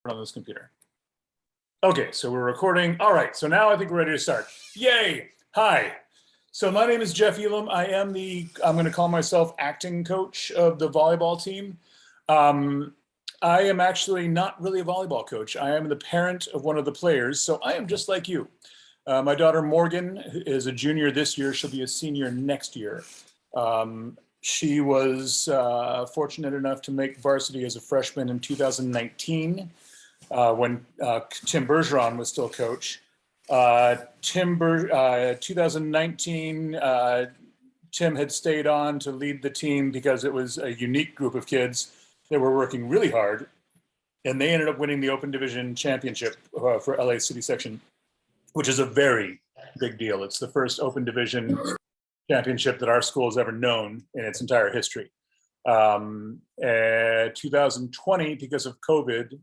on this computer. Okay, so we're recording. All right, so now I think we're ready to start. Yay! Hi. So my name is Jeff Elam. I'm going to call myself acting coach of the volleyball team. I am actually not really a volleyball coach. I am the parent of one of the players, so I am just like you. My daughter Morgan is a junior this year. She'll be a senior next year. She was fortunate enough to make varsity as a freshman in 2019 when Tim Bergeron was still coach. 2019, Tim had stayed on to lead the team because it was a unique group of kids that were working really hard, and they ended up winning the Open Division Championship for LA City Section, which is a very big deal. It's the first Open Division championship that our school has ever known in its entire history. 2020, because of COVID,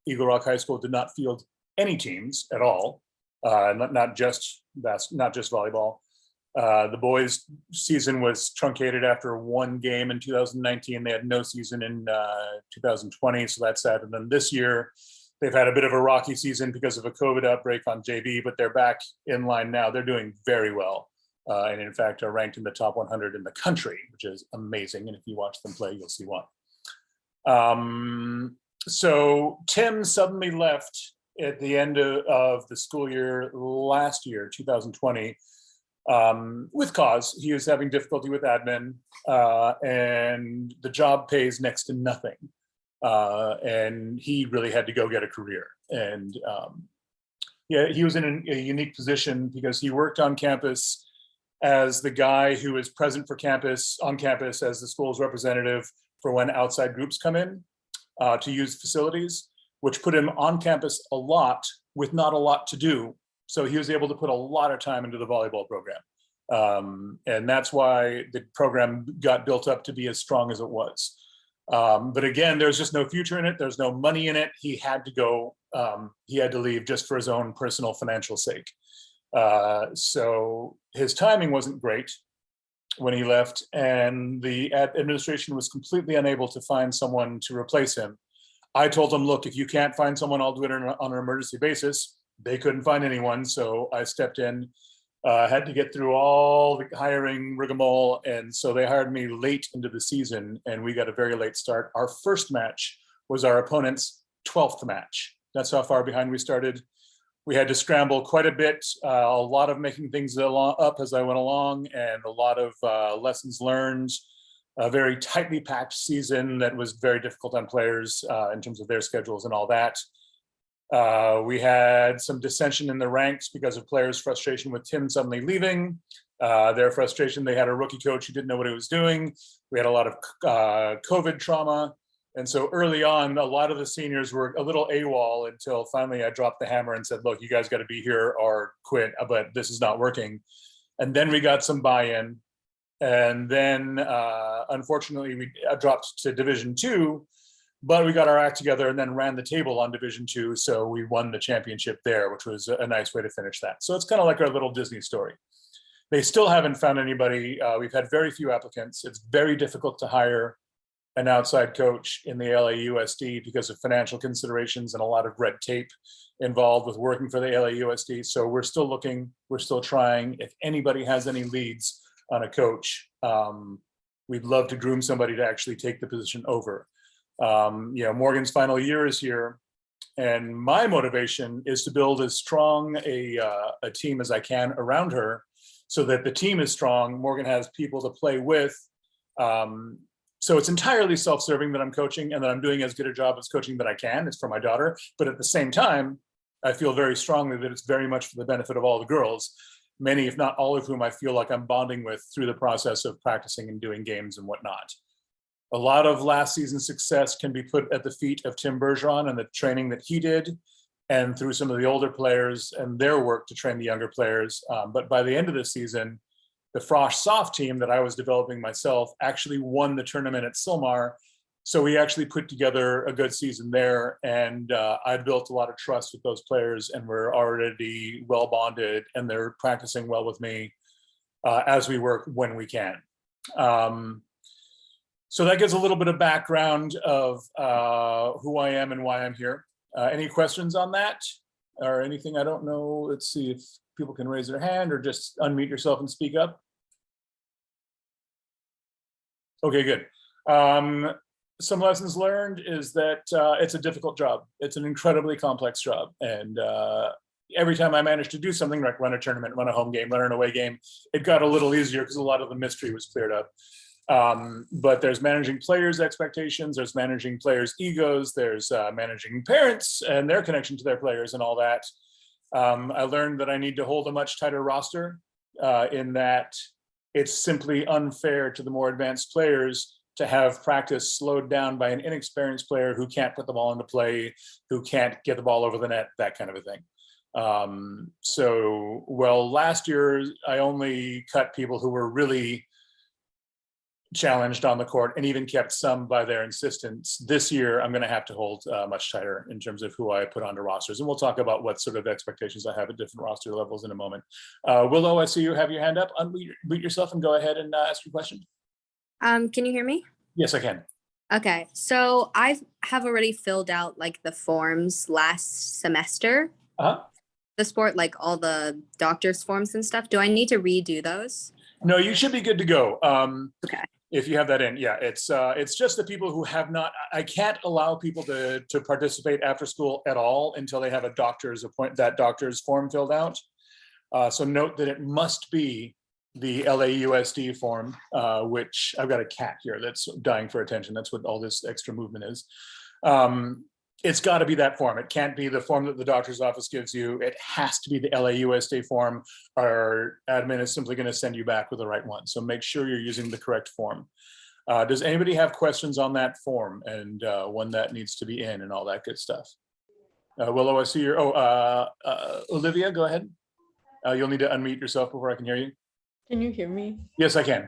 Eagle Rock High School did not field any teams at all, not just volleyball. The boys' season was truncated after one game in 2019. They had no season in 2020, so that's sad. And then this year, they've had a bit of a rocky season because of a COVID outbreak on JV, but they're back in line now. They're doing very well, and in fact are ranked in the top 100 in the country, which is amazing. And if you watch them play, you'll see why. So Tim suddenly left at the end of the school year last year, 2020, with cause. He was having difficulty with admin, and the job pays next to nothing. And he really had to go get a career. And yeah, he was in a unique position because he worked on campus as the guy who is present for campus, on campus as the school's representative for when outside groups come in to use facilities, which put him on campus a lot with not a lot to do. So he was able to put a lot of time into the volleyball program. And that's why the program got built up to be as strong as it was. But again, there's just no future in it. There's no money in it. He had to go, he had to leave just for his own personal financial sake. So his timing wasn't great when he left, and the administration was completely unable to find someone to replace him. I told them, look, if you can't find someone, I'll do it on an emergency basis. They couldn't find anyone, so I stepped in, had to get through all the hiring rigmarole, and so they hired me late into the season, and we got a very late start. Our first match was our opponent's 12th match. That's how far behind we started. We had to scramble quite a bit, a lot of making things up as I went along, and a lot of lessons learned. A very tightly packed season that was very difficult on players in terms of their schedules and all that. We had some dissension in the ranks because of players' frustration with Tim suddenly leaving. Their frustration, they had a rookie coach who didn't know what he was doing. We had a lot of COVID trauma. And so early on, a lot of the seniors were a little AWOL until finally I dropped the hammer and said, look, you guys got to be here or quit, but this is not working. And then we got some buy-in. And then unfortunately, we dropped to Division II, but we got our act together and then ran the table on Division II. So we won the championship there, which was a nice way to finish that. So it's kind of like our little Disney story. They still haven't found anybody. We've had very few applicants. It's very difficult to hire an outside coach in the LAUSD because of financial considerations and a lot of red tape involved with working for the LAUSD. So we're still looking, we're still trying. If anybody has any leads on a coach, we'd love to groom somebody to actually take the position over. You know, Morgan's final year is here, and my motivation is to build as strong a team as I can around her so that the team is strong. Morgan has people to play with. So it's entirely self-serving that I'm coaching and that I'm doing as good a job as coaching that I can. It's for my daughter, but at the same time, I feel very strongly that it's very much for the benefit of all the girls, many, if not all of whom I feel like I'm bonding with through the process of practicing and doing games and whatnot. A lot of last season's success can be put at the feet of Tim Bergeron and the training that he did, and through some of the older players and their work to train the younger players. But by the end of the season, the Frosh Soft team that I was developing myself actually won the tournament at Silmar. So we actually put together a good season there, and I built a lot of trust with those players, and we're already well bonded, and they're practicing well with me as we work when we can. So that gives a little bit of background of who I am and why I'm here. Any questions on that or anything I don't know? Let's see if people can raise their hand or just unmute yourself and speak up. Okay, good. Some lessons learned is that it's a difficult job. It's an incredibly complex job. And every time I managed to do something like run a tournament, run a home game, run an away game, it got a little easier because a lot of the mystery was cleared up. But there's managing players' expectations, there's managing players' egos, there's managing parents and their connection to their players and all that. I learned that I need to hold a much tighter roster in that it's simply unfair to the more advanced players to have practice slowed down by an inexperienced player who can't put the ball into play, who can't get the ball over the net, that kind of a thing. Well, last year I only cut people who were really challenged on the court and even kept some by their insistence. This year, I'm going to have to hold much tighter in terms of who I put onto rosters. And we'll talk about what sort of expectations I have at different roster levels in a moment. Willow, I see you have your hand up. Unmute yourself and go ahead and ask your question. Can you hear me? Yes, I can. Okay, so I have already filled out like the forms last semester. The sport, like all the doctor's forms and stuff. Do I need to redo those? No, you should be good to go. Okay. If you have that in, yeah, it's just the people who have not. I can't allow people to participate after school at all until they have a doctor's form filled out. So note that it must be the LAUSD form, which I've got a cat here that's dying for attention. That's what all this extra movement is. It's got to be that form. It can't be the form that the doctor's office gives you. It has to be the LAUSD form, or admin is simply going to send you back with the right one. So make sure you're using the correct form. Does anybody have questions on that form and when that needs to be in and all that good stuff? Willow, I see your, Olivia, go ahead. You'll need to unmute yourself before I can hear you. Can you hear me? Yes, I can.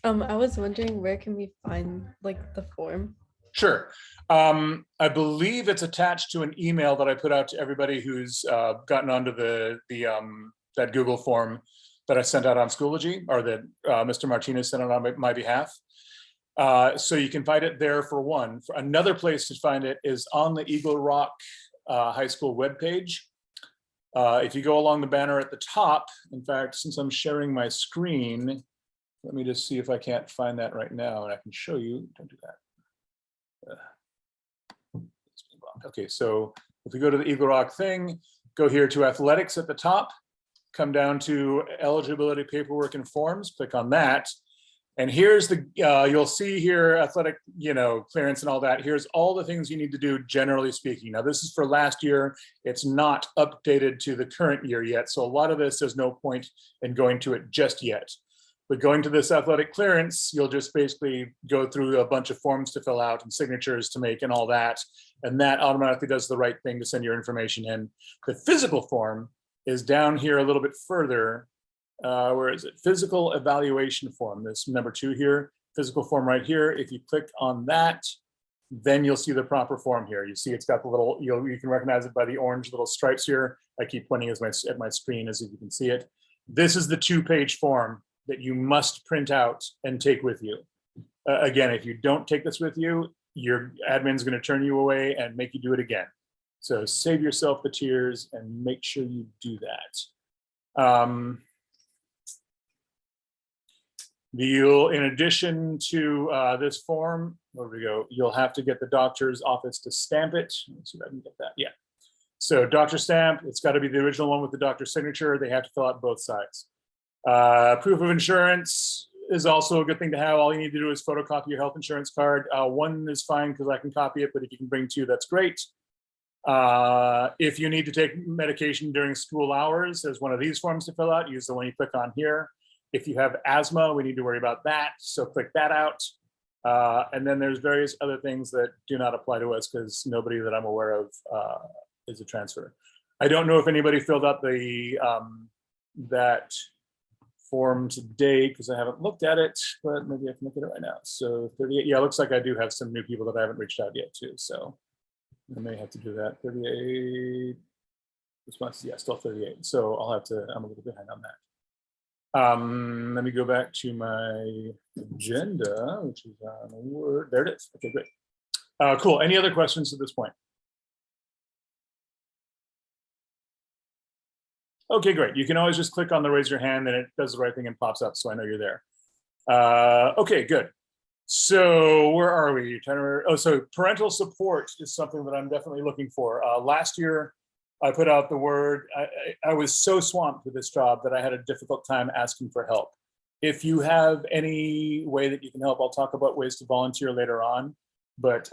I was wondering, where can we find like the form? Sure. I believe it's attached to an email that I put out to everybody who's gotten onto that Google form that I sent out on Schoology, or that Mr. Martinez sent out on my behalf. So you can find it there for one. For another place to find it is on the Eagle Rock High School webpage. If you go along the banner at the top, in fact, since I'm sharing my screen, let me just see if I can't find that right now and I can show you. Don't do that. Okay, so if we go to the Eagle Rock thing, go here to athletics at the top, come down to eligibility paperwork and forms, click on that. And here's the, you'll see here athletic, clearance and all that. Here's all the things you need to do, generally speaking. Now, this is for last year. It's not updated to the current year yet. So a lot of this, there's no point in going to it just yet. But going to this athletic clearance, you'll just basically go through a bunch of forms to fill out and signatures to make and all that. And that automatically does the right thing to send your information in. The physical form is down here a little bit further. Where is it? Physical evaluation form, this number 2 here, physical form right here. If you click on that, then you'll see the proper form here. You see it's got the little, you can recognize it by the orange little stripes here. I keep pointing at my screen as if you can see it. This is the 2-page form that you must print out and take with you. Again, if you don't take this with you, your admin's going to turn you away and make you do it again. So save yourself the tears and make sure you do that. In addition to this form, where we go, you'll have to get the doctor's office to stamp it. Let's see if I can get that. Yeah. So doctor stamp, it's got to be the original one with the doctor's signature. They have to fill out both sides. Proof of insurance is also a good thing to have. All you need to do is photocopy your health insurance card. One is fine because I can copy it, but if you can bring 2, that's great. If you need to take medication during school hours, there's one of these forms to fill out. Use the one you click on here. If you have asthma, we need to worry about that. So click that out. And then there's various other things that do not apply to us because nobody that I'm aware of is a transfer. I don't know if anybody filled out that form today because I haven't looked at it, but maybe I can look at it right now. So 38, yeah, it looks like I do have some new people that I haven't reached out yet too. So I may have to do that. 38 responses, yeah, still 38. So I'm a little behind on that. Let me go back to my agenda, which is on Word. There it is. Okay, great. Cool. Any other questions at this point? Okay, great. You can always just click on the raise your hand and it does the right thing and pops up, so I know you're there. Okay, good. So where are we? Oh, so parental support is something that I'm definitely looking for. Last year, I put out the word. I was so swamped with this job that I had a difficult time asking for help. If you have any way that you can help, I'll talk about ways to volunteer later on. But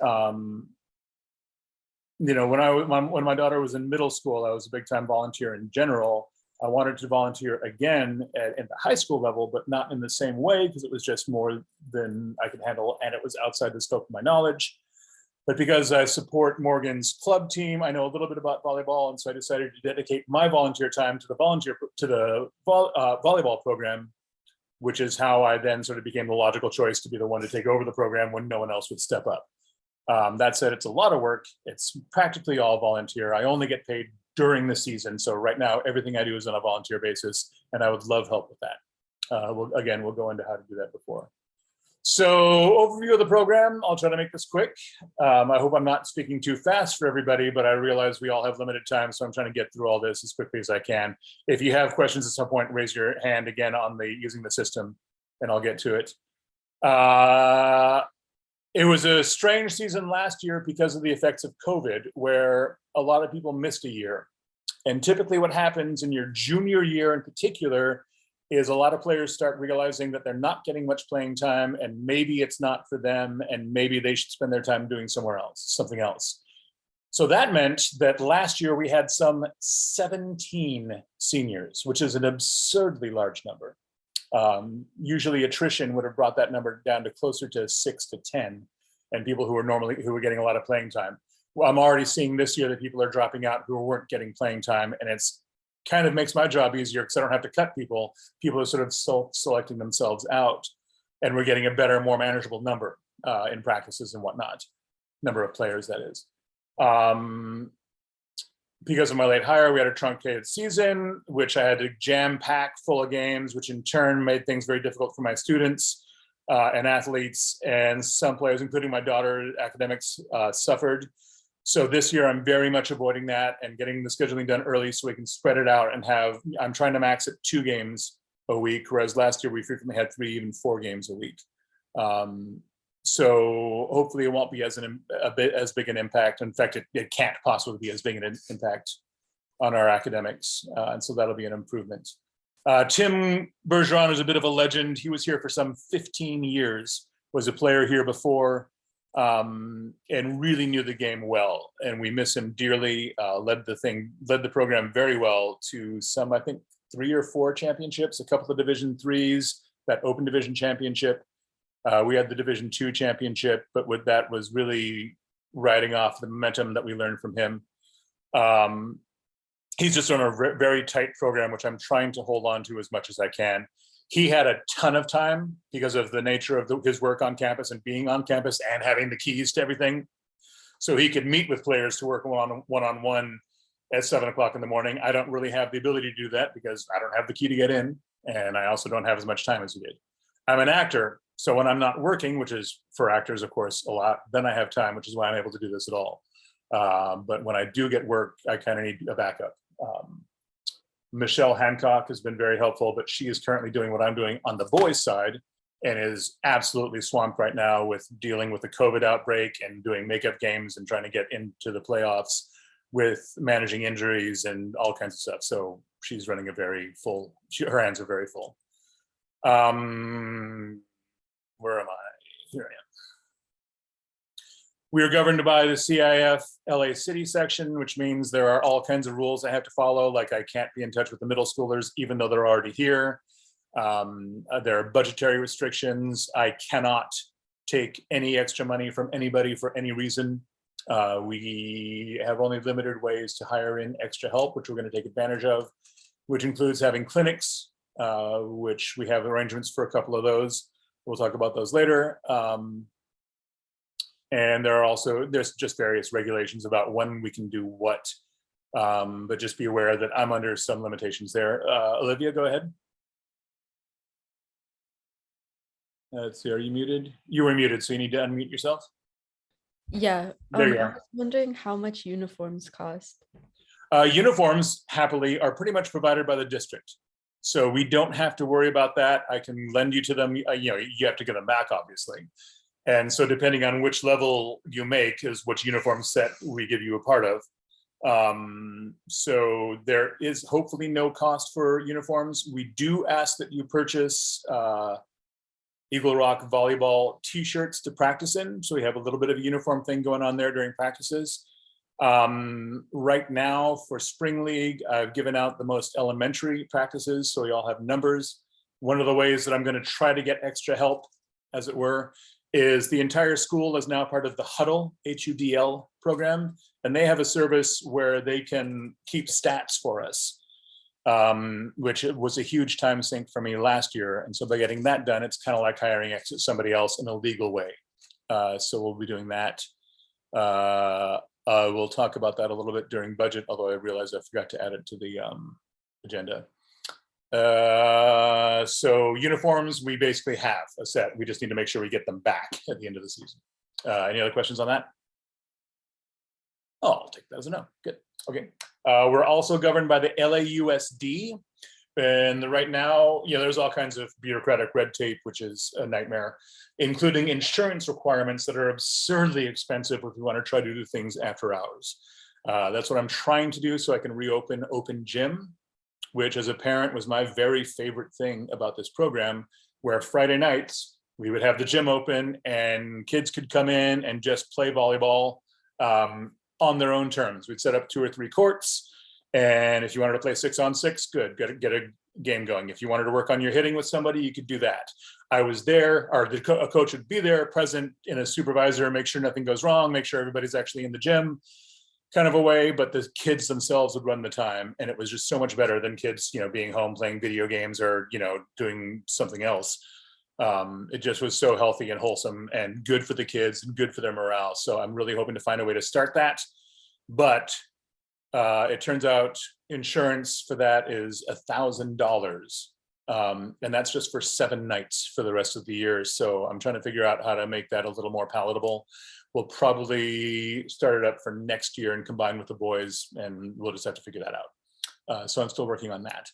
you know, when my daughter was in middle school, I was a big time volunteer in general. I wanted to volunteer again at the high school level, but not in the same way because it was just more than I could handle and it was outside the scope of my knowledge. But because I support Morgan's club team, I know a little bit about volleyball, and so I decided to dedicate my volunteer time to the volleyball program, which is how I then sort of became the logical choice to be the one to take over the program when no one else would step up. That said, it's a lot of work. It's practically all volunteer. I only get paid during the season. So right now, everything I do is on a volunteer basis, and I would love help with that. We'll go into how to do that before. So overview of the program, I'll try to make this quick. I hope I'm not speaking too fast for everybody, but I realize we all have limited time, so I'm trying to get through all this as quickly as I can. If you have questions at some point, raise your hand again on using the system, and I'll get to it. It was a strange season last year because of the effects of COVID, where a lot of people missed a year. And typically what happens in your junior year in particular is a lot of players start realizing that they're not getting much playing time and maybe it's not for them and maybe they should spend their time doing something else. So that meant that last year we had some 17 seniors, which is an absurdly large number. Usually attrition would have brought that number down to closer to 6 to 10, and people who were getting a lot of playing time. Well, I'm already seeing this year that people are dropping out who weren't getting playing time, and it's kind of makes my job easier because I don't have to cut people. People are sort of selecting themselves out, and we're getting a better, more manageable number in practices and whatnot. Number of players, that is. Because of my late hire, we had a truncated season, which I had to jam pack full of games, which in turn made things very difficult for my students and athletes, and some players, including my daughter, academics suffered. So this year I'm very much avoiding that and getting the scheduling done early so we can spread it out and I'm trying to max at 2 games a week, whereas last year we frequently had 3, even 4 games a week. So hopefully it won't be as big an impact. In fact, it can't possibly be as big an impact on our academics. And so that'll be an improvement. Tim Bergeron is a bit of a legend. He was here for some 15 years, was a player here before, and really knew the game well. And we miss him dearly, led the program very well to some, I think, 3 or 4 championships, a couple of Division IIIs, that Open Division Championship. We had the Division II championship, but with that was really riding off the momentum that we learned from him. He's just on a very tight program, which I'm trying to hold on to as much as I can. He had a ton of time because of the nature of his work on campus and being on campus and having the keys to everything. So he could meet with players to work one-on-one at 7 o'clock in the morning. I don't really have the ability to do that because I don't have the key to get in. And I also don't have as much time as he did. I'm an actor. So when I'm not working, which is for actors, of course, a lot, then I have time, which is why I'm able to do this at all. But when I do get work, I kind of need a backup. Michelle Hancock has been very helpful, but she is currently doing what I'm doing on the boys' side and is absolutely swamped right now with dealing with the COVID outbreak and doing makeup games and trying to get into the playoffs with managing injuries and all kinds of stuff. So she's running a very full, her hands are very full. Where am I? Here I am. We are governed by the CIF LA City section, which means there are all kinds of rules I have to follow, like I can't be in touch with the middle schoolers, even though they're already here. There are budgetary restrictions. I cannot take any extra money from anybody for any reason. We have only limited ways to hire in extra help, which we're going to take advantage of, which includes having clinics, which we have arrangements for a couple of those. We'll talk about those later. And there's just various regulations about when we can do what, but just be aware that I'm under some limitations there. Olivia, go ahead. Let's see, are you muted? You were muted, so you need to unmute yourself. Yeah. There you I are. was wondering how much uniforms cost. Uniforms, happily, are pretty much provided by the district. So we don't have to worry about that. I can lend you to them. You know, you have to give them back, obviously. And so depending on which level you make is which uniform set we give you a part of. So there is hopefully no cost for uniforms. We do ask that you purchase Eagle Rock Volleyball t-shirts to practice in. So we have a little bit of a uniform thing going on there during practices. Right now for Spring League, I've given out the most elementary practices, so we all have numbers. One of the ways that I'm going to try to get extra help, as it were, is the entire school is now part of the Huddle, HUDL program, and they have a service where they can keep stats for us, which was a huge time sink for me last year. And so by getting that done, it's kind of like hiring somebody else in a legal way. So we'll be doing that. We'll talk about that a little bit during budget, although I realized I forgot to add it to the agenda. So uniforms, we basically have a set. We just need to make sure we get them back at the end of the season. Any other questions on that? Oh, I'll take that as a no. Good. Okay. We're also governed by the LAUSD. And right now, you know, there's all kinds of bureaucratic red tape, which is a nightmare, including insurance requirements that are absurdly expensive if we want to try to do things after hours. That's what I'm trying to do so I can reopen open gym, which as a parent was my very favorite thing about this program, where Friday nights we would have the gym open and kids could come in and just play volleyball on their own terms. We'd set up 2 or 3 courts. And if you wanted to play 6-on-6, good, get a game going. If you wanted to work on your hitting with somebody, you could do that. I was there, or a coach would be there, present in a supervisor, make sure nothing goes wrong, make sure everybody's actually in the gym, kind of a way, but the kids themselves would run the time. And it was just so much better than kids, you know, being home playing video games or, you know, doing something else. It just was so healthy and wholesome and good for the kids and good for their morale. So I'm really hoping to find a way to start that. But it turns out insurance for that is $1,000. And that's just for 7 nights for the rest of the year. So I'm trying to figure out how to make that a little more palatable. We'll probably start it up for next year and combine with the boys, and we'll just have to figure that out. So I'm still working on that.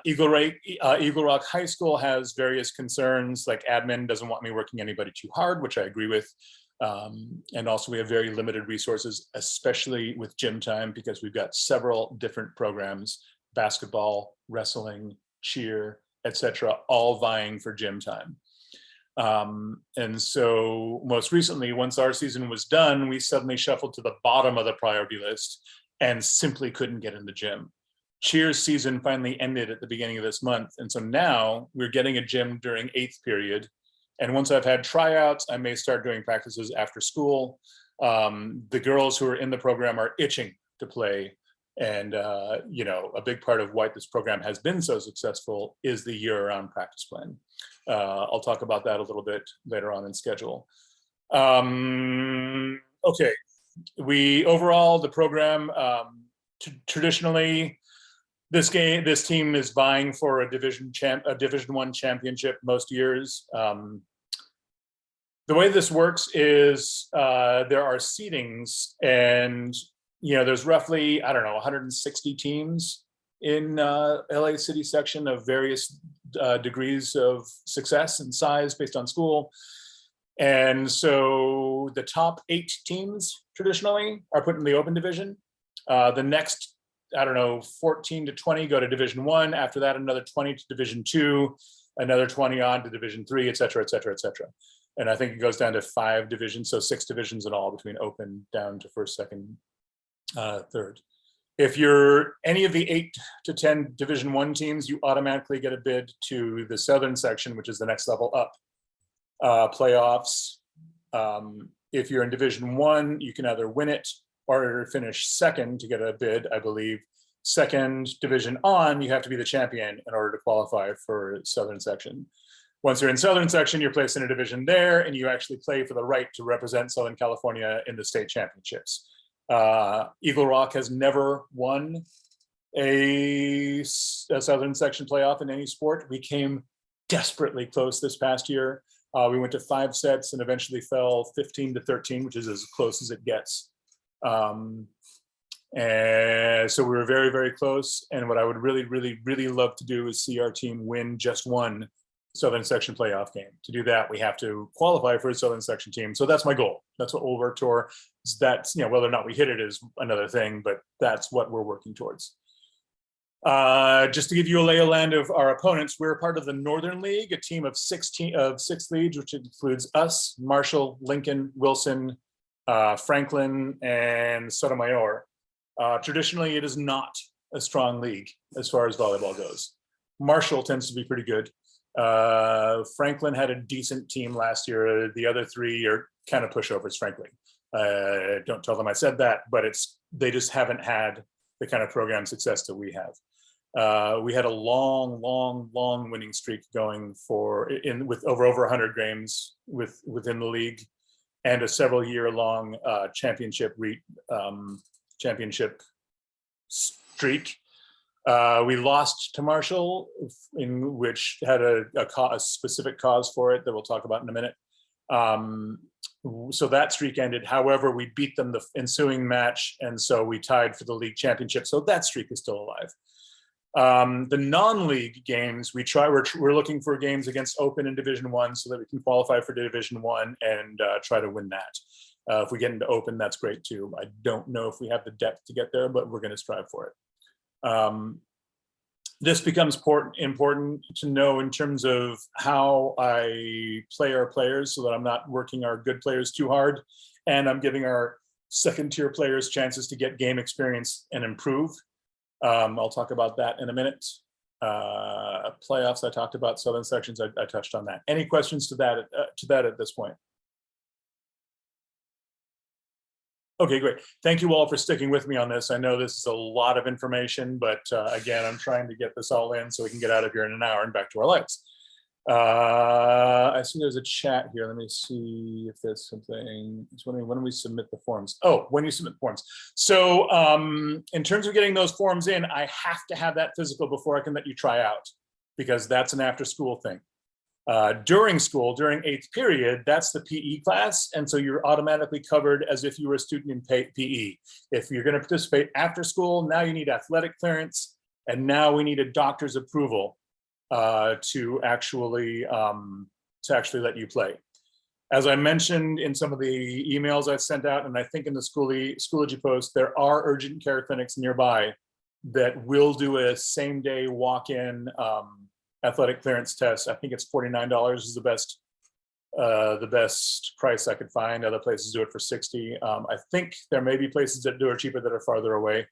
Eagle Rock High School has various concerns, like admin doesn't want me working anybody too hard, which I agree with. And also we have very limited resources, especially with gym time, because we've got several different programs, basketball, wrestling, cheer, etc., all vying for gym time. And so most recently, once our season was done, we suddenly shuffled to the bottom of the priority list and simply couldn't get in the gym. Cheer's season finally ended at the beginning of this month. And so now we're getting a gym during 8th period. And once I've had tryouts, I may start doing practices after school. The girls who are in the program are itching to play. And, you know, a big part of why this program has been so successful is the year-round practice plan. I'll talk about that a little bit later on in schedule. Okay, overall, the program, traditionally, this team is vying for a Division 1 championship most years. The way this works is there are seedings, and you know there's roughly, I don't know, 160 teams in LA City section of various degrees of success and size based on school. And so the top 8 teams traditionally are put in the open division. The next, I don't know, 14 to 20 go to Division 1. After that, another 20 to Division 2, another 20 on to Division 3, et cetera, et cetera, et cetera. And I think it goes down to 5 divisions, so 6 divisions in all between open down to 1st, 2nd, 3rd. If you're any of the 8 to 10 Division 1 teams, you automatically get a bid to the Southern section, which is the next level up, playoffs. If you're in Division 1, you can either win it or finish 2nd to get a bid, I believe. 2nd division on, you have to be the champion in order to qualify for Southern section. Once you're in Southern section, you're placed in a division there, and you actually play for the right to represent Southern California in the state championships. Eagle Rock has never won a Southern section playoff in any sport. We came desperately close this past year. We went to 5 sets and eventually fell 15-13, which is as close as it gets. And so we were very, very close. And what I would really, really, really love to do is see our team win just one Southern Section playoff game. To do that, we have to qualify for a Southern Section team. So that's my goal. That's what we'll work toward. That's, whether or not we hit it is another thing, but that's what we're working towards. Just to give you a lay of land of our opponents, we're part of the Northern League, a team of 6 leagues, which includes us, Marshall, Lincoln, Wilson, Franklin, and Sotomayor. Traditionally, it is not a strong league as far as volleyball goes. Marshall tends to be pretty good. Franklin had a decent team last year. The other 3 are kind of pushovers, frankly. Don't tell them I said that, but they just haven't had the kind of program success that we have. We had a long winning streak going with over 100 games within the league, and a several-year-long championship streak. We lost to Marshall, in which had a specific cause for it that we'll talk about in a minute. So that streak ended. However, we beat them the ensuing match, and so we tied for the league championship. So that streak is still alive. The non-league games, we're looking for games against Open and Division I so that we can qualify for Division I and try to win that. If we get into Open, that's great too. I don't know if we have the depth to get there, but we're going to strive for it. This becomes important to know in terms of how I play our players so that I'm not working our good players too hard, and I'm giving our second-tier players chances to get game experience and improve. I'll talk about that in a minute. Playoffs, I talked about. Southern Sections, I touched on that. Any questions to that at this point? Okay, great. Thank you all for sticking with me on this. I know this is a lot of information, but again, I'm trying to get this all in so we can get out of here in an hour and back to our lives. I see there's a chat here. Let me see if there's something. It's wondering, when do we submit the forms? Oh, when you submit forms. So in terms of getting those forms in, I have to have that physical before I can let you try out, because that's an after school thing. During school, during 8th period, that's the PE class. And so you're automatically covered as if you were a student in PE. If you're going to participate after school, now you need athletic clearance, and now we need a doctor's approval to actually let you play. As I mentioned in some of the emails I've sent out, and I think in the Schoology post, there are urgent care clinics nearby that will do a same-day walk-in athletic clearance test. I think it's $49 is the best price I could find. Other places do it for $60. I think there may be places that do it cheaper that are farther away.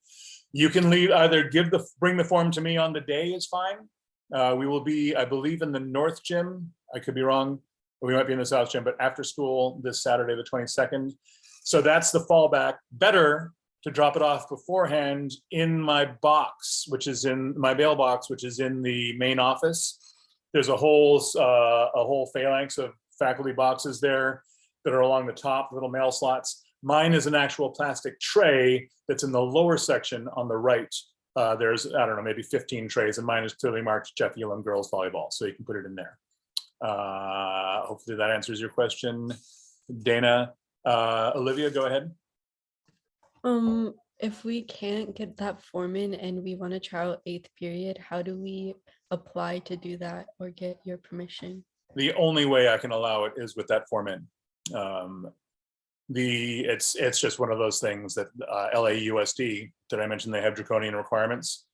You can bring the form to me on the day is fine. We will be, I believe, in the North Gym. I could be wrong. We might be in the South Gym, but after school this Saturday, the 22nd. So that's the fallback. Better to drop it off beforehand in my box, which is in my mailbox, which is in the main office. There's a whole phalanx of faculty boxes there that are along the top, little mail slots. Mine is an actual plastic tray that's in the lower section on the right. There's, I don't know, maybe 15 trays, and mine is clearly marked Jeff Elam Girls Volleyball, so you can put it in there. Hopefully that answers your question, Dana. Olivia, go ahead. If we can't get that form in and we want to try out 8th period, how do we apply to do that or get your permission? The only way I can allow it is with that form in. It's just one of those things that LAUSD, did I mention they have draconian requirements?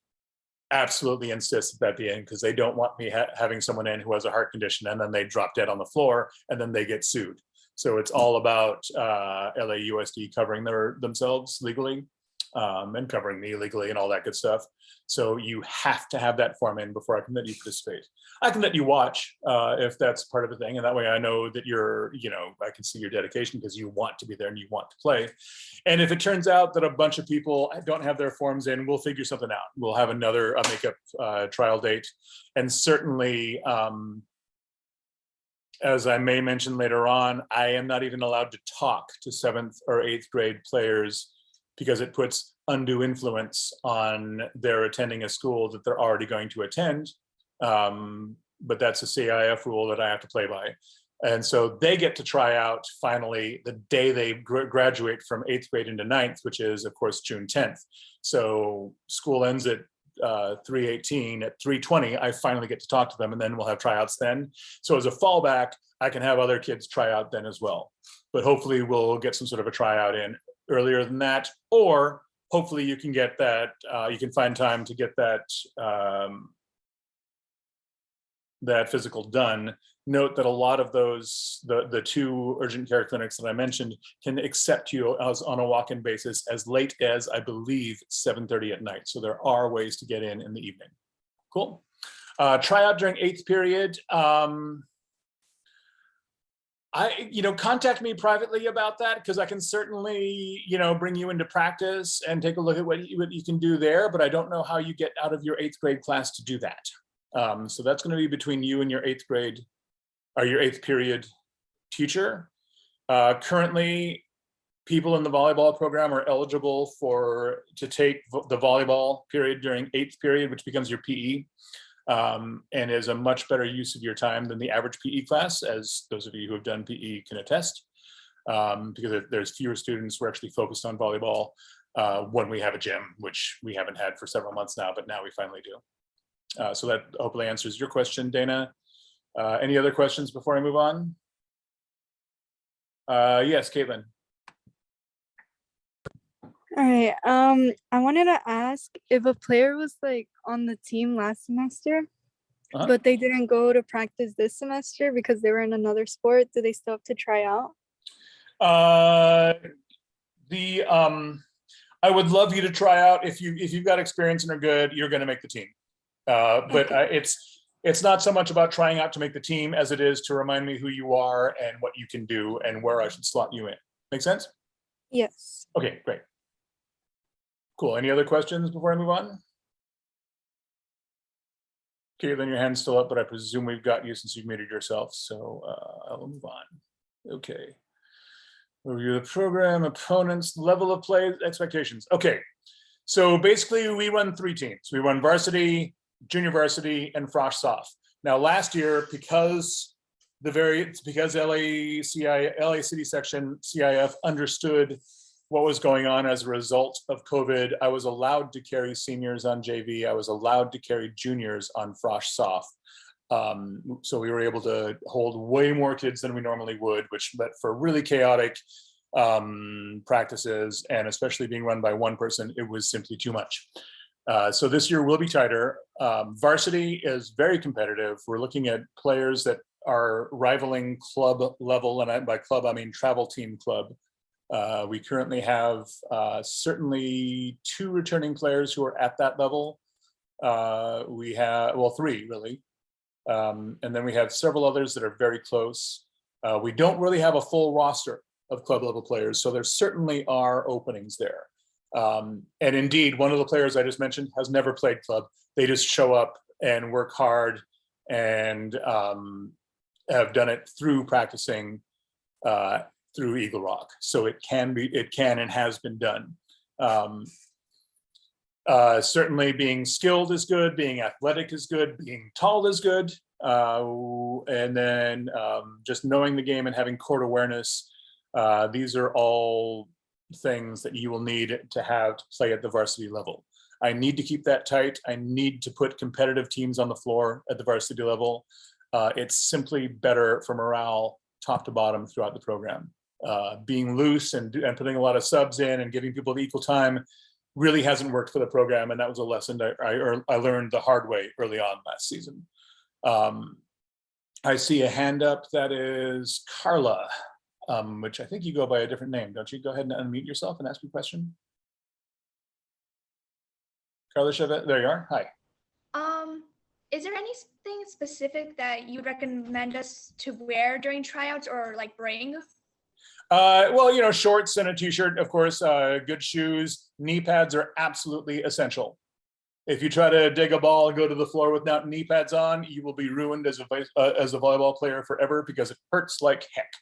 Absolutely insist that be in, because they don't want me having someone in who has a heart condition and then they drop dead on the floor and then they get sued. So it's all about LAUSD covering themselves legally and covering me legally and all that good stuff. So you have to have that form in before I can let you participate. I can let you watch if that's part of the thing. And that way I know that I can see your dedication because you want to be there and you want to play. And if it turns out that a bunch of people don't have their forms in, we'll figure something out. We'll have another makeup trial date. And certainly, as I may mention later on, I am not even allowed to talk to 7th or 8th grade players because it puts undue influence on their attending a school that they're already going to attend. but that's a CIF rule that I have to play by. And so they get to try out finally the day they graduate from 8th grade into 9th, which is of course June 10th. So school ends at 3:18. At 3:20, I finally get to talk to them, and then we'll have tryouts then. So as a fallback, I can have other kids try out then as well. But hopefully we'll get some sort of a tryout in earlier than that, or hopefully you can get that, you can find time to get that that physical done. Note that a lot of those, the 2 urgent care clinics that I mentioned can accept you as on a walk-in basis as late as, I believe, 7:30 at night. So there are ways to get in the evening. Cool. Tryout during 8th period. Contact me privately about that, because I can certainly, bring you into practice and take a look at what you can do there, but I don't know how you get out of your 8th grade class to do that. So that's going to be between you and your 8th grade or your 8th period teacher. Currently, people in the volleyball program are eligible to take the volleyball period during 8th period, which becomes your PE. And is a much better use of your time than the average PE class, as those of you who have done PE can attest, because there's fewer students who are actually focused on volleyball when we have a gym, which we haven't had for several months now, but now we finally do. So that hopefully answers your question, Dana. Any other questions before I move on? Yes, Caitlin. All right. I wanted to ask if a player was like on the team last semester, but they didn't go to practice this semester because they were in another sport, do they still have to try out? I would love you to try out. If you've got experience and are good, you're going to make the team. But it's not so much about trying out to make the team as it is to remind me who you are and what you can do and where I should slot you in. Make sense? Yes. Okay, great. Cool. Any other questions before I move on? Caitlin, your hand's still up, but I presume we've got you since you've muted yourself. So I'll move on. Okay. Review the program, opponents, level of play, expectations. Okay. So basically we run 3 teams. We run varsity, junior varsity, and frosh soft. Now last year, because LA City section CIF understood what was going on as a result of COVID, I was allowed to carry seniors on JV. I was allowed to carry juniors on frosh soft. So we were able to hold way more kids than we normally would, which meant for really chaotic practices, and especially being run by one person, it was simply too much. So this year will be tighter. Varsity is very competitive. We're looking at players that are rivaling club level, and by club I mean travel team club. We currently have certainly 2 returning players who are at that level. We have, well, 3 really. And then we have several others that are very close. We don't really have a full roster of club level players, so there certainly are openings there. And indeed, one of the players I just mentioned has never played club. They just show up and work hard and have done it through practicing through Eagle Rock. So it can and has been done. Certainly being skilled is good, being athletic is good, being tall is good. And then just knowing the game and having court awareness. These are all things that you will need to have to play at the varsity level. I need to keep that tight. I need to put competitive teams on the floor at the varsity level. It's simply better for morale top to bottom throughout the program. Being loose and putting a lot of subs in and giving people equal time really hasn't worked for the program, and that was a lesson I learned the hard way early on last season. I see a hand up that is Carla, which I think you go by a different name, don't you? Go ahead and unmute yourself and ask your question. Carla Chevet, there you are. Hi. Is there anything specific that you would recommend us to wear during tryouts or like bring? Well, shorts and a t-shirt, of course, good shoes, knee pads are absolutely essential. If you try to dig a ball and go to the floor without knee pads on, you will be ruined as a volleyball player forever, because it hurts like heck.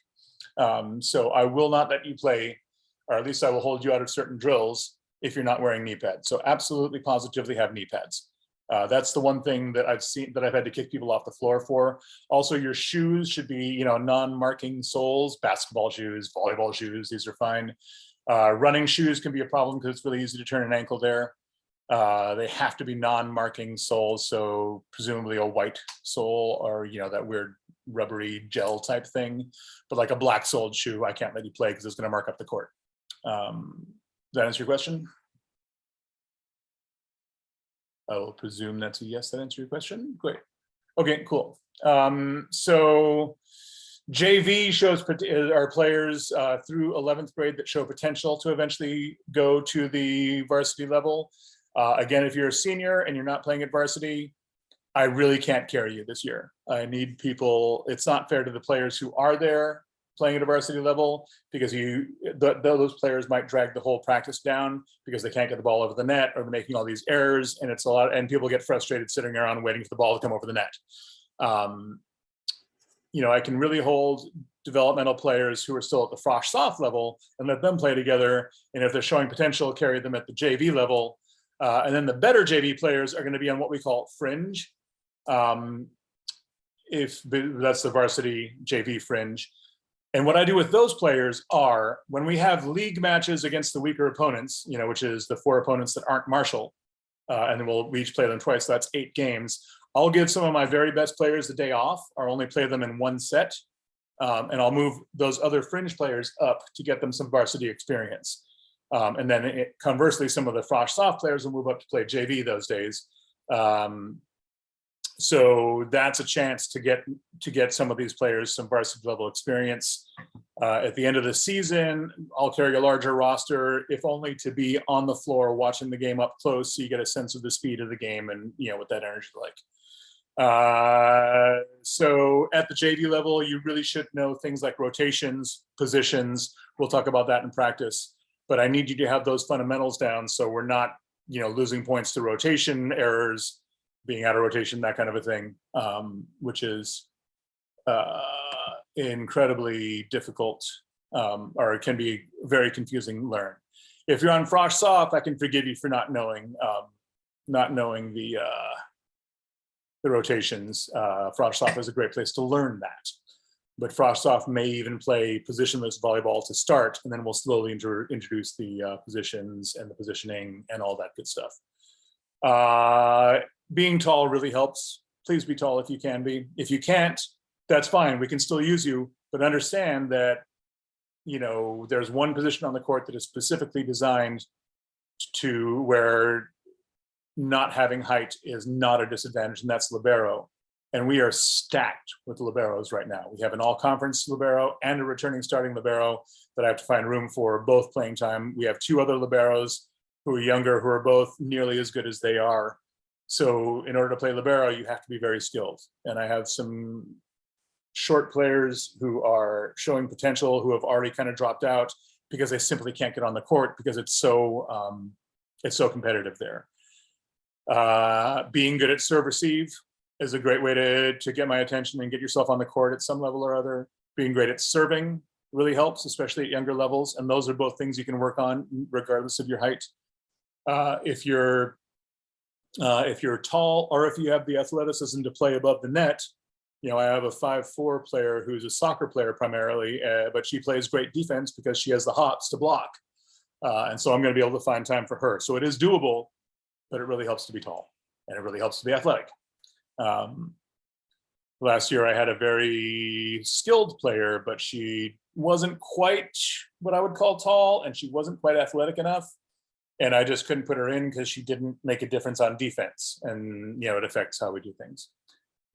So I will not let you play, or at least I will hold you out of certain drills if you're not wearing knee pads. So absolutely, positively have knee pads. That's the one thing that I've seen that I've had to kick people off the floor for. Also, your shoes should be, non-marking soles, basketball shoes, volleyball shoes, these are fine. Running shoes can be a problem because it's really easy to turn an ankle there. They have to be non-marking soles, so presumably a white sole or, that weird rubbery gel type thing. But like a black soled shoe, I can't let you play because it's going to mark up the court. Does that answer your question? I will presume that's a yes, that answers your question. Great. Okay, cool. So JV shows our players through 11th grade that show potential to eventually go to the varsity level. Again, if you're a senior and you're not playing at varsity, I really can't carry you this year. I need people. It's not fair to the players who are there playing at a varsity level, because those players might drag the whole practice down because they can't get the ball over the net, or they're making all these errors, and it's a lot, and people get frustrated sitting around waiting for the ball to come over the net. I can really hold developmental players who are still at the frosh soft level and let them play together, and if they're showing potential, carry them at the JV level. And then the better JV players are going to be on what we call fringe. If that's the varsity JV fringe. And what I do with those players are, when we have league matches against the weaker opponents, which is the 4 opponents that aren't Marshall, and then we each play them twice, so that's 8 games. I'll give some of my very best players the day off, or only play them in 1 set. And I'll move those other fringe players up to get them some varsity experience. And then conversely, some of the frosh soft players will move up to play JV those days. So that's a chance to get some of these players some varsity level experience. At the end of the season, I'll carry a larger roster, if only to be on the floor watching the game up close, so you get a sense of the speed of the game and what that energy is like. So at the JV level, you really should know things like rotations, positions. We'll talk about that in practice, but I need you to have those fundamentals down, so we're not losing points to rotation errors, being out of rotation, that kind of a thing, which is incredibly difficult, or it can be very confusing to learn. If you're on frosh soft, I can forgive you for not knowing the rotations. Frosh soft is a great place to learn that. But frosh soft may even play positionless volleyball to start, and then we'll slowly introduce the positions and the positioning and all that good stuff. Being tall really helps. Please be tall if you can be. If you can't, that's fine. We can still use you, but understand that, there's one position on the court that is specifically designed to where not having height is not a disadvantage, and that's libero. And we are stacked with liberos right now. We have an all-conference libero and a returning starting libero that I have to find room for, both playing time. We have 2 other liberos who are younger, who are both nearly as good as they are. So in order to play libero, you have to be very skilled. And I have some short players who are showing potential, who have already kind of dropped out because they simply can't get on the court because it's so competitive there. Being good at serve receive is a great way to get my attention and get yourself on the court at some level or other. Being great at serving really helps, especially at younger levels. And those are both things you can work on regardless of your height. If you're tall, or if you have the athleticism to play above the net, I have a 5'4" player who's a soccer player primarily, but she plays great defense because she has the hops to block. And so I'm going to be able to find time for her. So it is doable, but it really helps to be tall, and it really helps to be athletic. Last year I had a very skilled player, but she wasn't quite what I would call tall, and she wasn't quite athletic enough. And I just couldn't put her in because she didn't make a difference on defense. And, it affects how we do things.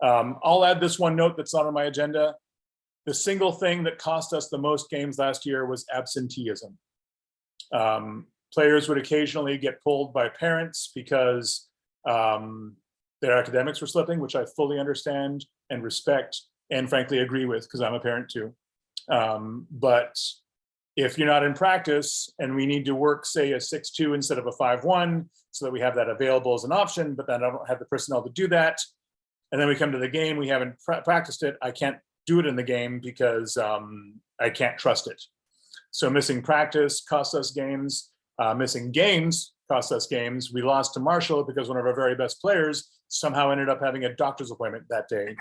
I'll add this one note that's not on my agenda. The single thing that cost us the most games last year was absenteeism. Players would occasionally get pulled by parents because their academics were slipping, which I fully understand and respect, and frankly agree with, because I'm a parent too. But if you're not in practice and we need to work, say, a 6-2 instead of a 5-1, so that we have that available as an option, but then I don't have the personnel to do that, and then we come to the game, we haven't practiced it, I can't do it in the game because I can't trust it. So missing practice costs us games. Missing games cost us games. We lost to Marshall because one of our very best players somehow ended up having a doctor's appointment that day.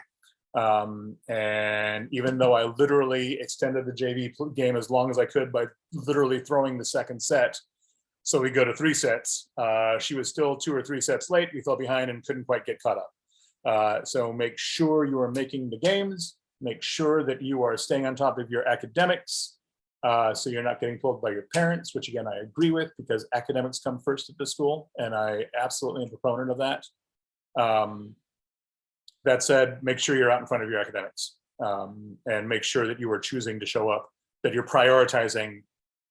And even though I literally extended the JV game as long as I could by literally throwing the second set, so we go to 3 sets, she was still 2 or 3 sets late. We fell behind and couldn't quite get caught up. So make sure you are making the games, make sure that you are staying on top of your academics, so you're not getting pulled by your parents, which again, I agree with, because academics come first at the school, and I absolutely am a proponent of that. That said, make sure you're out in front of your academics, and make sure that you are choosing to show up, that you're prioritizing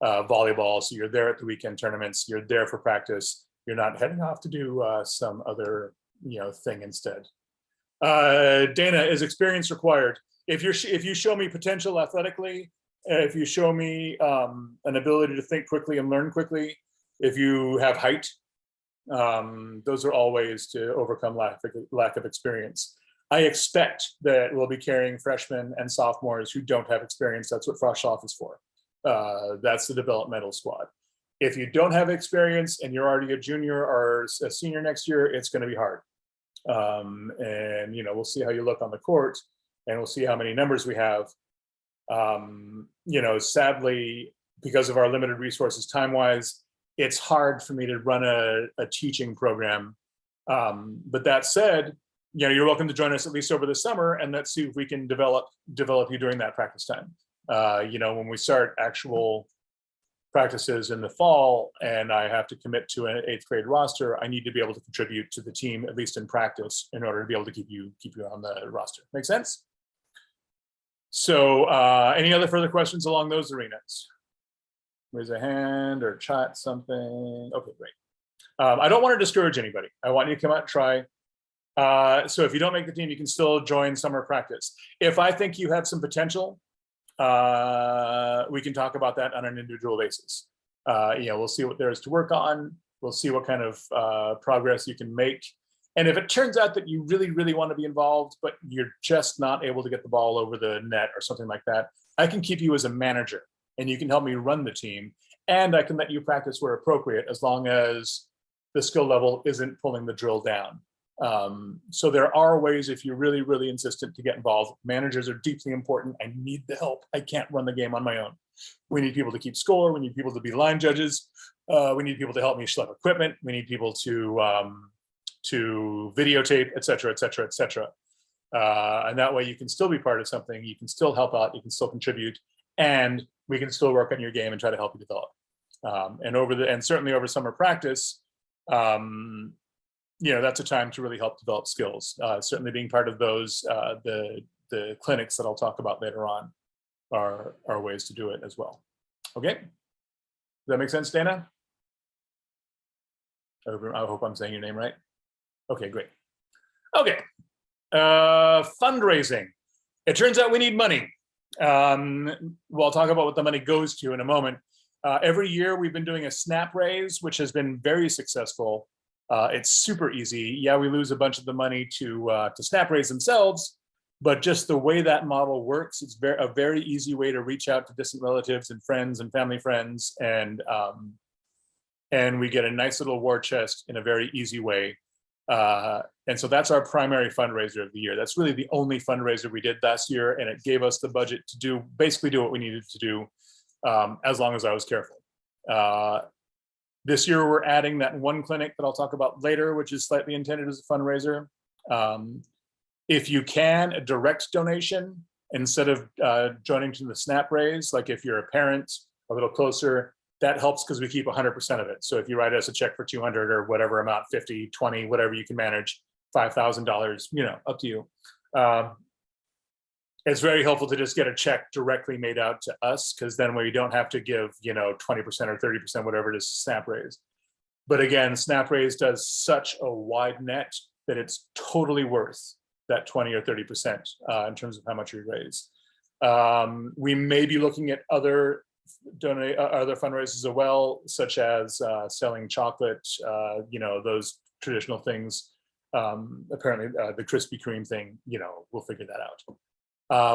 volleyball, so you're there at the weekend tournaments, you're there for practice, you're not heading off to do some other thing instead. Dana, is experience required? If you show me potential athletically, if you show me an ability to think quickly and learn quickly, if you have height, those are all ways to overcome lack of experience. I expect that we'll be carrying freshmen and sophomores who don't have experience. That's what Frosh-Off is for. That's the developmental squad. If you don't have experience and you're already a junior or a senior next year, it's going to be hard. And we'll see how you look on the court, and we'll see how many numbers we have. Sadly, because of our limited resources time-wise, it's hard for me to run a teaching program. But that said, you're welcome to join us at least over the summer, and let's see if we can develop you during that practice time. When we start actual practices in the fall and I have to commit to an 8th grade roster, I need to be able to contribute to the team, at least in practice, in order to be able to keep you on the roster. Make sense? So any other further questions along those arenas? Raise a hand or chat something. Okay, great. I don't want to discourage anybody. I want you to come out and try. So if you don't make the team, you can still join summer practice. If I think you have some potential, we can talk about that on an individual basis. We'll see what there is to work on. We'll see what kind of progress you can make. And if it turns out that you really, really want to be involved, but you're just not able to get the ball over the net or something like that, I can keep you as a manager, and you can help me run the team. And I can let you practice where appropriate, as long as the skill level isn't pulling the drill down. So there are ways, if you're really, really insistent, to get involved. Managers are deeply important. I need the help. I can't run the game on my own. We need people to keep score. We need people to be line judges. We need people to help me schlep equipment. We need people to videotape, et cetera, et cetera, et cetera. And that way you can still be part of something. You can still help out. You can still contribute, and we can still work on your game and try to help you develop. And certainly over summer practice, that's a time to really help develop skills. Certainly being part of those, the clinics that I'll talk about later on are ways to do it as well. Okay, does that make sense, Dana? I hope I'm saying your name right. Okay, great. Okay, fundraising. It turns out we need money. We'll talk about what the money goes to in a moment. Every year we've been doing a snap raise, which has been very successful. It's super easy. Yeah, we lose a bunch of the money to snap raise themselves, but just the way that model works, it's a very easy way to reach out to distant relatives and friends and family friends, and we get a nice little war chest in a very easy way. And so that's our primary fundraiser of the year. That's really the only fundraiser we did last year, and it gave us the budget to basically do what we needed to do, as long as I was careful. This year, we're adding that one clinic that I'll talk about later, which is slightly intended as a fundraiser. If you can, a direct donation instead of joining to the snap raise, like if you're a parent a little closer, that helps because we keep 100% of it. So if you write us a check for 200 or whatever amount, 50, 20, whatever you can manage, $5,000, up to you. It's very helpful to just get a check directly made out to us, because then we don't have to give 20% or 30%, whatever it is, snap raise. But again, snap raise does such a wide net that it's totally worth that 20 or 30% in terms of how much we raise. We may be looking at other fundraisers as well, such as selling chocolate, those traditional things. Apparently the Krispy Kreme thing, we'll figure that out.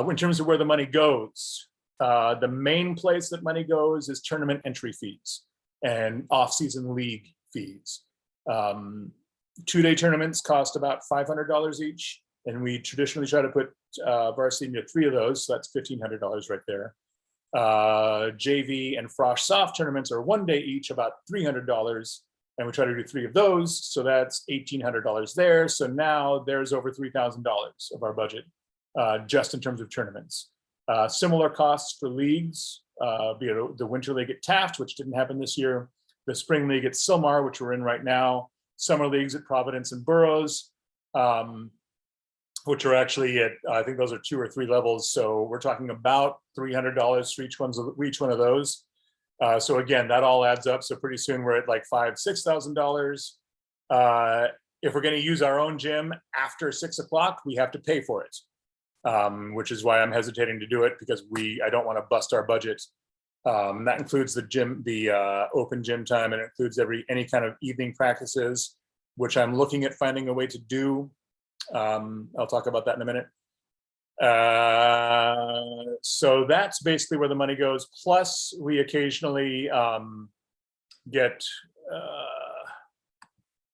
In terms of where the money goes, the main place that money goes is tournament entry fees. and off-season league fees. 2-day tournaments cost about $500 each, and we traditionally try to put varsity into 3 of those, so that's $1,500 right there. JV and Frosh soft tournaments are 1 day each, about $300, and we try to do 3 of those, so that's $1,800 there. So now there's over $3,000 of our budget, just in terms of tournaments. Similar costs for leagues, be it the Winter League at Taft, which didn't happen this year, the Spring League at Silmar, which we're in right now, Summer Leagues at Providence and Burroughs, which are actually at, I think those are 2 or 3 levels. So we're talking about $300 for each one of those. So again, that all adds up. So pretty soon we're at like $5,000–6,000. If we're going to use our own gym after 6 o'clock, we have to pay for it, which is why I'm hesitating to do it, because I don't want to bust our budget. That includes the gym, the open gym time, and it includes any kind of evening practices, which I'm looking at finding a way to do. I'll talk about that in a minute. So that's basically where the money goes. Plus, we occasionally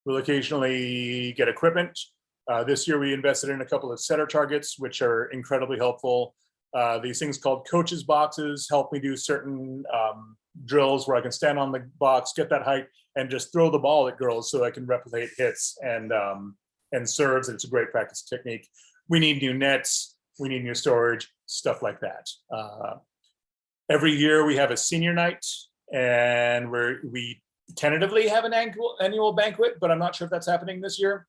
we'll occasionally get equipment. This year, we invested in a couple of setter targets, which are incredibly helpful. These things called coaches boxes help me do certain drills where I can stand on the box, get that height, and just throw the ball at girls so I can replicate hits and serves. And it's a great practice technique. We need new nets. We need new storage, stuff like that. Every year we have a senior night, and we tentatively have an annual banquet, but I'm not sure if that's happening this year.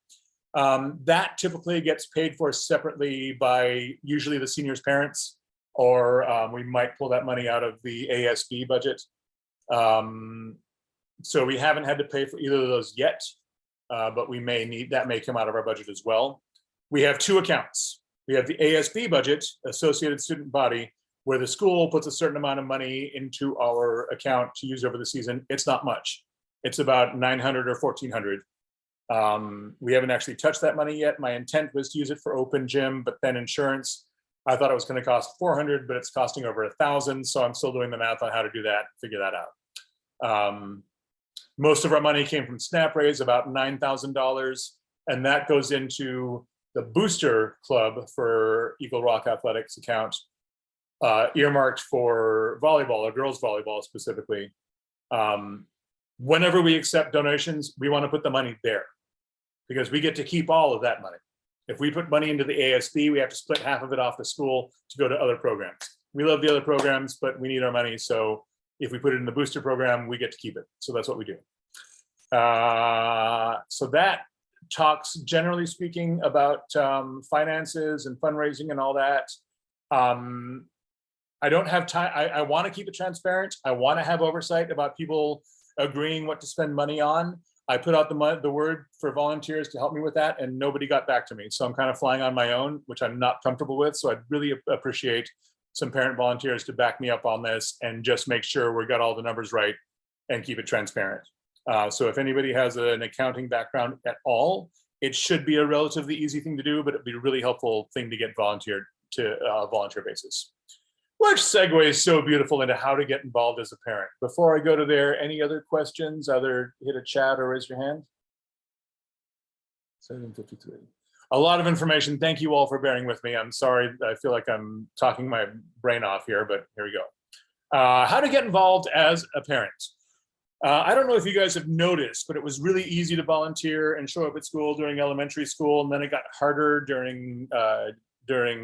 That typically gets paid for separately by usually the seniors' parents, or we might pull that money out of the ASB budget. So we haven't had to pay for either of those yet, but we may need, that may come out of our budget as well. We have 2 accounts. We have the ASB budget, Associated Student Body, where the school puts a certain amount of money into our account to use over the season. It's not much. It's about $900 or $1,400. We haven't actually touched that money yet. My intent was to use it for open gym, but then insurance, I thought it was going to cost $400, but it's costing over $1,000. So I'm still doing the math on how to do that, figure that out. Most of our money came from Snap Raise, about $9,000, and that goes into the booster club for Eagle Rock Athletics account, earmarked for volleyball, or girls volleyball specifically. Whenever we accept donations, we want to put the money there, because we get to keep all of that money. If we put money into the ASB, we have to split half of it off the school to go to other programs. We love the other programs, but we need our money. So if we put it in the booster program, we get to keep it. So that's what we do. So that talks, generally speaking, about finances and fundraising and all that. I don't have time. I want to keep it transparent. I want to have oversight about people agreeing what to spend money on. I put out the word for volunteers to help me with that, and nobody got back to me. So I'm kind of flying on my own, which I'm not comfortable with. So I'd really appreciate some parent volunteers to back me up on this and just make sure we got all the numbers right and keep it transparent. So if anybody has an accounting background at all, it should be a relatively easy thing to do, but it'd be a really helpful thing to get volunteered to volunteer basis. Which segues so beautiful into how to get involved as a parent. Before I go to there, any other questions? Either hit a chat or raise your hand. 7:53. A lot of information. Thank you all for bearing with me. I'm sorry. I feel like I'm talking my brain off here, but here we go. How to get involved as a parent. I don't know if you guys have noticed, but it was really easy to volunteer and show up at school during elementary school, and then it got harder during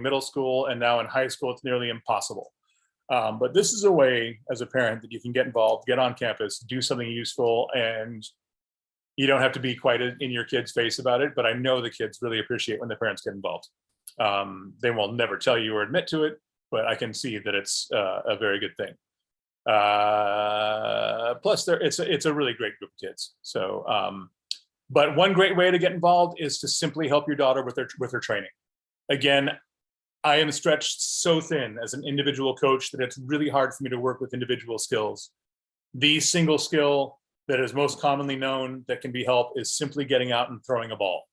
middle school, and now in high school, it's nearly impossible. But this is a way as a parent that you can get involved, get on campus, do something useful, and you don't have to be quite in your kid's face about it, but I know the kids really appreciate when the parents get involved. They will never tell you or admit to it, but I can see that it's a very good thing. Plus, it's a really great group of kids. So, but one great way to get involved is to simply help your daughter with her training. Again, I am stretched so thin as an individual coach that it's really hard for me to work with individual skills. The single skill that is most commonly known that can be helped is simply getting out and throwing a ball.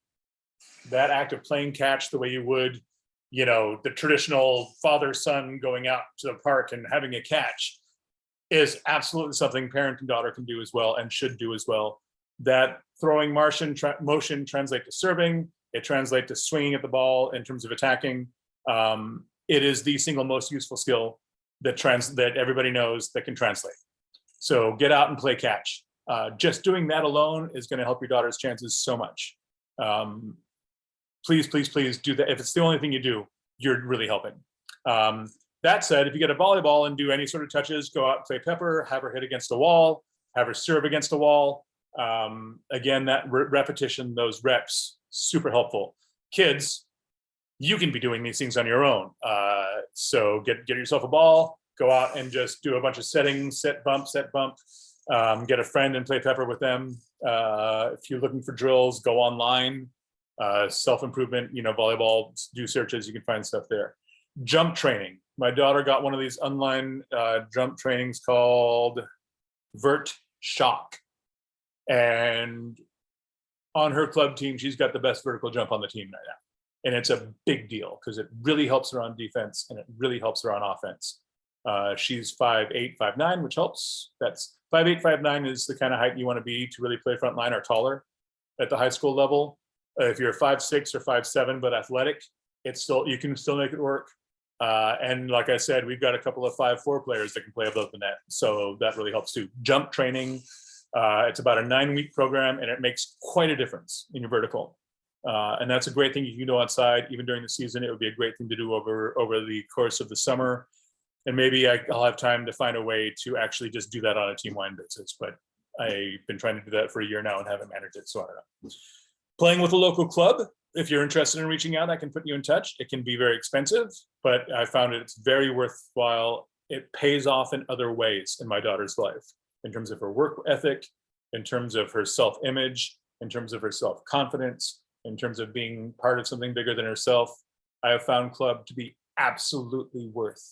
That act of playing catch the way you would, the traditional father-son going out to the park and having a catch. is absolutely something parent and daughter can do as well and should do as well. That throwing motion translates to serving. It translates to swinging at the ball in terms of attacking. It is the single most useful skill that everybody knows that can translate. So get out and play catch. Just doing that alone is going to help your daughter's chances so much. Please, please, please do that. If it's the only thing you do, you're really helping. That said, if you get a volleyball and do any sort of touches, go out and play pepper, have her hit against a wall, have her serve against a wall. Again, that repetition, those reps, super helpful. Kids, you can be doing these things on your own. So get yourself a ball, go out and just do a bunch of settings, set bump, get a friend and play pepper with them. If you're looking for drills, go online, self-improvement, volleyball, do searches, you can find stuff there. Jump training. My daughter got one of these online jump trainings called Vert Shock. And on her club team, she's got the best vertical jump on the team right now. And it's a big deal because it really helps her on defense and it really helps her on offense. She's 5'8", 5'9", which helps. That's 5'8", 5'9" is the kind of height you want to be to really play front line or taller at the high school level. If you're 5'6" or 5'7", but athletic, you can still make it work. And like I said, we've got a couple of 5'4" players that can play above the net. So that really helps too. Jump training, it's about a 9-week program and it makes quite a difference in your vertical. And that's a great thing you can do outside, even during the season. It would be a great thing to do over the course of the summer. And maybe I'll have time to find a way to actually just do that on a team-wide basis. But I've been trying to do that for a year now and haven't managed it, so I don't know. Playing with a local club, if you're interested in reaching out, I can put you in touch. It can be very expensive, but I found it's very worthwhile. It pays off in other ways in my daughter's life, in terms of her work ethic, in terms of her self-image, in terms of her self-confidence, in terms of being part of something bigger than herself. I have found club to be absolutely worth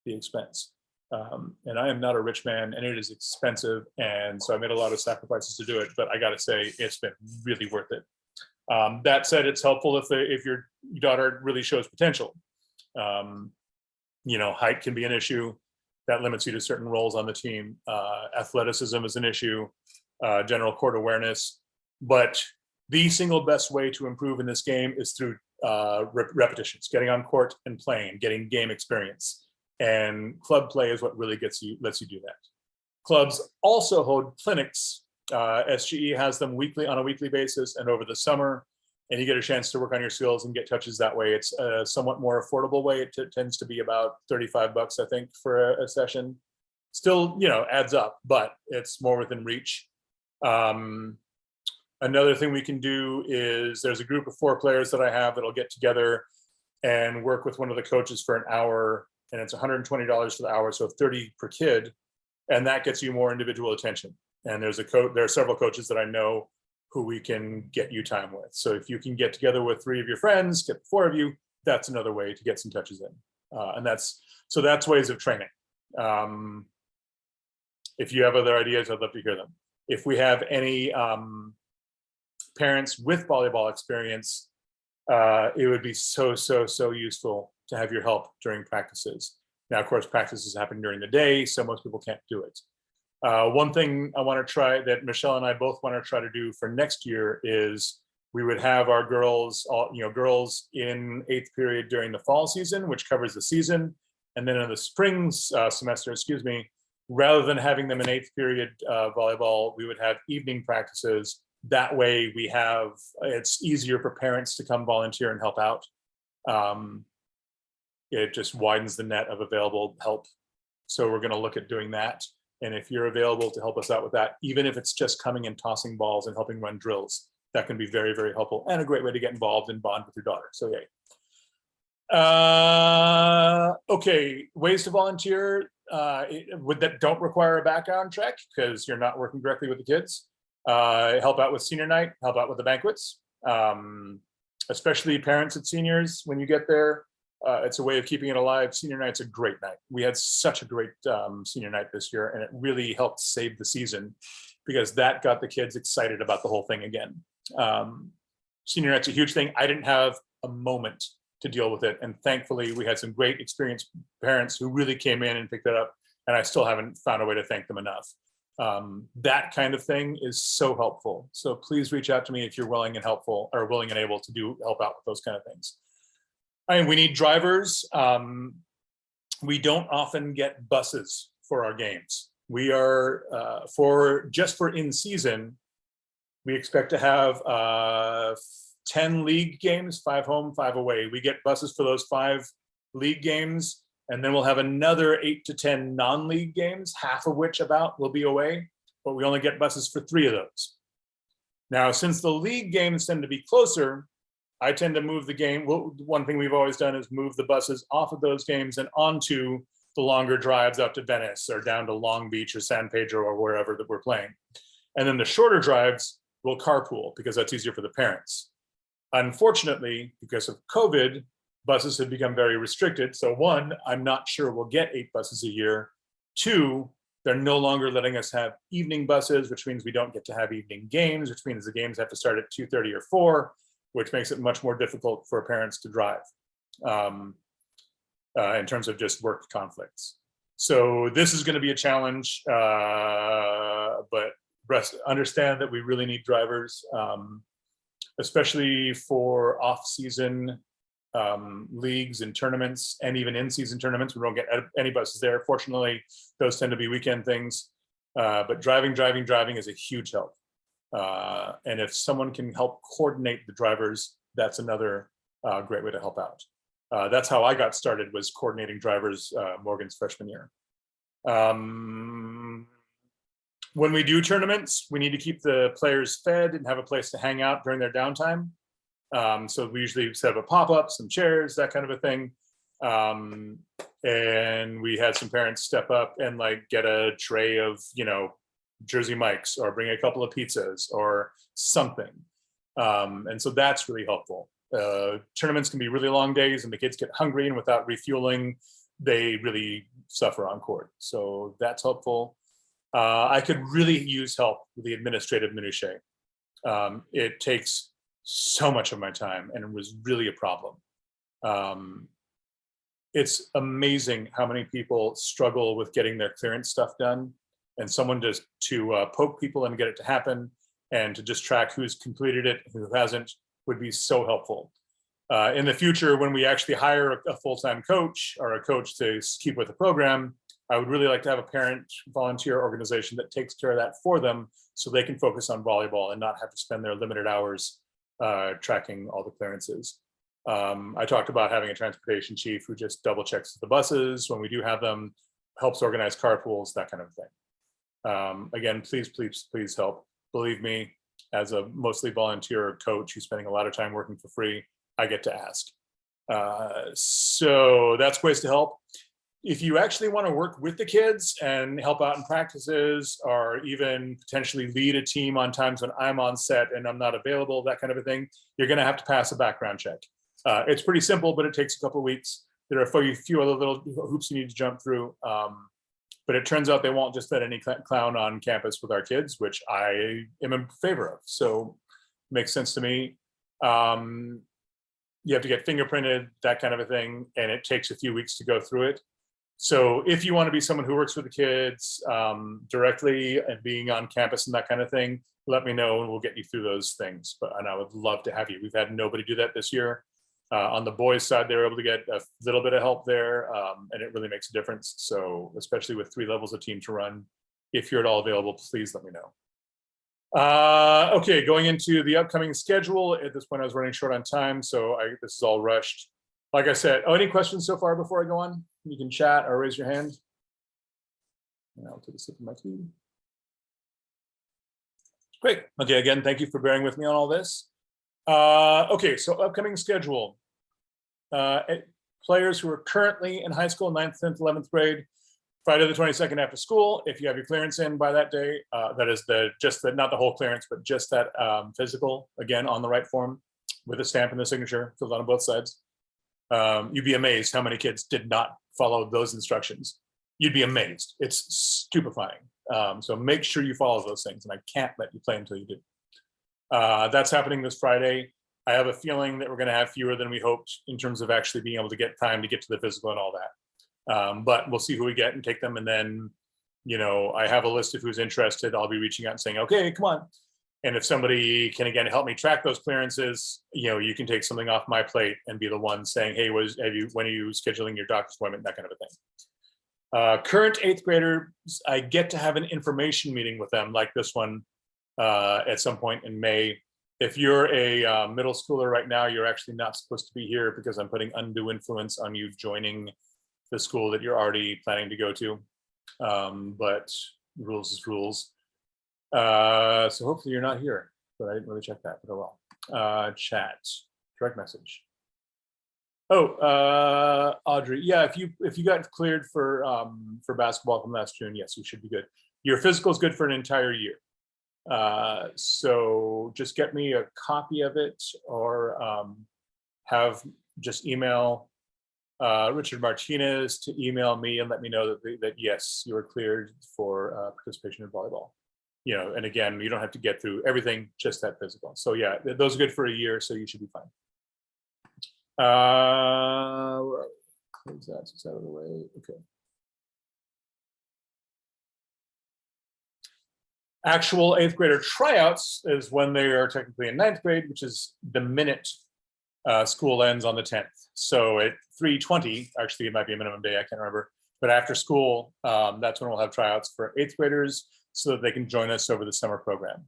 the expense. And I am not a rich man and it is expensive. And so I made a lot of sacrifices to do it, but I gotta say, it's been really worth it. That said, it's helpful if your daughter really shows potential. Height can be an issue that limits you to certain roles on the team. Athleticism is an issue, general court awareness, but the single best way to improve in this game is through repetitions, getting on court and playing, getting game experience. And club play is what really lets you do that. Clubs also hold clinics. SGE has them on a weekly basis and over the summer, and you get a chance to work on your skills and get touches that way. It's a somewhat more affordable way. It tends to be about $35, I think, for a session. Still, adds up, but it's more within reach. Another thing we can do is there's a group of 4 players that I have that'll get together and work with one of the coaches for an hour, and it's $120 for the hour, so $30 per kid, and that gets you more individual attention. And there are several coaches that I know who we can get you time with. So if you can get together with 3 of your friends, get the 4 of you, that's another way to get some touches in. And that's ways of training. If you have other ideas, I'd love to hear them. If we have any parents with volleyball experience, it would be so useful to have your help during practices. Now, of course, practices happen during the day, so most people can't do it. One thing I want to try that Michelle and I both want to try to do for next year is we would have our girls, girls in 8th period during the fall season, which covers the season. And then in the spring semester, rather than having them in 8th period volleyball, we would have evening practices. That way it's easier for parents to come volunteer and help out. It just widens the net of available help. So we're going to look at doing that. And if you're available to help us out with that, even if it's just coming and tossing balls and helping run drills, that can be very, very helpful and a great way to get involved and bond with your daughter. So yay. Okay, ways to volunteer that don't require a background check because you're not working directly with the kids. Help out with senior night, help out with the banquets, especially parents at seniors when you get there. It's a way of keeping it alive. Senior night's a great night. We had such a great senior night this year, and it really helped save the season because that got the kids excited about the whole thing again. Senior night's a huge thing. I didn't have a moment to deal with it, and thankfully we had some great experienced parents who really came in and picked it up and I still haven't found a way to thank them enough. That kind of thing is so helpful. So please reach out to me if you're willing and helpful, or willing and able to help out with those kind of things. I mean, we need drivers. We don't often get buses for our games. We are, just for in season, we expect to have 10 league games, 5 home, 5 away. We get buses for those 5 league games, and then we'll have another 8 to 10 non-league games, half of which about will be away, but we only get buses for 3 of those. Now, since the league games tend to be closer, I tend to move the game. Well, one thing we've always done is move the buses off of those games and onto the longer drives out to Venice or down to Long Beach or San Pedro or wherever that we're playing. And then the shorter drives we'll carpool because that's easier for the parents. Unfortunately, because of COVID, buses have become very restricted. So 1, I'm not sure we'll get 8 buses a year. 2, they're no longer letting us have evening buses, which means we don't get to have evening games, which means the games have to start at 2:30 or 4, which makes it much more difficult for parents to drive in terms of just work conflicts. So this is going to be a challenge, but understand that we really need drivers, especially for off-season leagues and tournaments, and even in-season tournaments. We don't get any buses there. Fortunately, those tend to be weekend things. But driving is a huge help. And if someone can help coordinate the drivers, that's another great way to help out. That's how I got started, was coordinating drivers Morgan's freshman year. When we do tournaments, we need to keep the players fed and have a place to hang out during their downtime. So we usually set up a pop-up, some chairs, that kind of a thing. And we had some parents step up and like get a tray of, Jersey Mike's, or bring a couple of pizzas or something. And so that's really helpful. Tournaments can be really long days and the kids get hungry, and without refueling, they really suffer on court. So that's helpful. I could really use help with the administrative minutiae. It takes so much of my time, and it was really a problem. It's amazing how many people struggle with getting their clearance stuff done, and someone just to poke people and get it to happen, and to just track who's completed it, who hasn't, would be so helpful. In the future, when we actually hire a full-time coach or a coach to keep with the program, I would really like to have a parent volunteer organization that takes care of that for them, so they can focus on volleyball and not have to spend their limited hours tracking all the clearances. I talked about having a transportation chief who just double checks the buses when we do have them, helps organize carpools, that kind of thing. Again, please help. Believe me, as a mostly volunteer coach who's spending a lot of time working for free, I get to ask. So that's ways to help. If you actually want to work with the kids and help out in practices, or even potentially lead a team on times when I'm on set and I'm not available, that kind of a thing, you're going to have to pass a background check. It's pretty simple, but it takes a couple of weeks. There are a few other little hoops you need to jump through. But it turns out they won't just let any clown on campus with our kids, which I am in favor of. So makes sense to me. You have to get fingerprinted, that kind of a thing, and it takes a few weeks to go through it. So if you want to be someone who works with the kids directly and being on campus and that kind of thing, let me know and we'll get you through those things. And I would love to have you. We've had nobody do that this year. On the boys' side, they were able to get a little bit of help there, and it really makes a difference. So especially with 3 levels of team to run, if you're at all available, please let me know. Okay, going into the upcoming schedule. At this point, I was running short on time, so this is all rushed. Like I said, any questions so far before I go on? You can chat or raise your hand. And I'll take a sip of my tea. Great. Okay, again, thank you for bearing with me on all this. Okay, so upcoming schedule. Players who are currently in high school, 9th, 10th, 11th grade, Friday the 22nd after school. If you have your clearance in by that day, that is not the whole clearance, but just that physical, again, on the right form with a stamp and the signature filled on both sides. You'd be amazed how many kids did not follow those instructions. You'd be amazed. It's stupefying. So make sure you follow those things, and I can't let you play until you do. That's happening this Friday. I have a feeling that we're going to have fewer than we hoped in terms of actually being able to get time to get to the physical and all that. But we'll see who we get and take them. And then, you know, I have a list of who's interested. I'll be reaching out and saying, okay, come on. And if somebody can, again, help me track those clearances, you know, you can take something off my plate and be the one saying, hey, when are you scheduling your doctor's appointment, that kind of a thing. Current 8th graders, I get to have an information meeting with them like this one at some point in May. If you're a middle schooler right now, you're actually not supposed to be here because I'm putting undue influence on you joining the school that you're already planning to go to. But rules is rules. So hopefully you're not here, but I didn't really check that, but oh well. Chat, direct message. Oh, Audrey, yeah, if you got cleared for basketball from last June, yes, you should be good. Your physical is good for an entire year. So just get me a copy of it, or just email Richard Martinez to email me and let me know that yes, you are cleared for participation in volleyball. You know, and again, you don't have to get through everything, just that physical. So yeah, those are good for a year, so you should be fine. Close that, it's out of the way. Okay. Actual 8th grader tryouts is when they are technically in 9th grade, which is the minute school ends on the 10th. So at 3:20, actually it might be a minimum day, I can't remember. But after school, that's when we'll have tryouts for 8th graders so that they can join us over the summer program.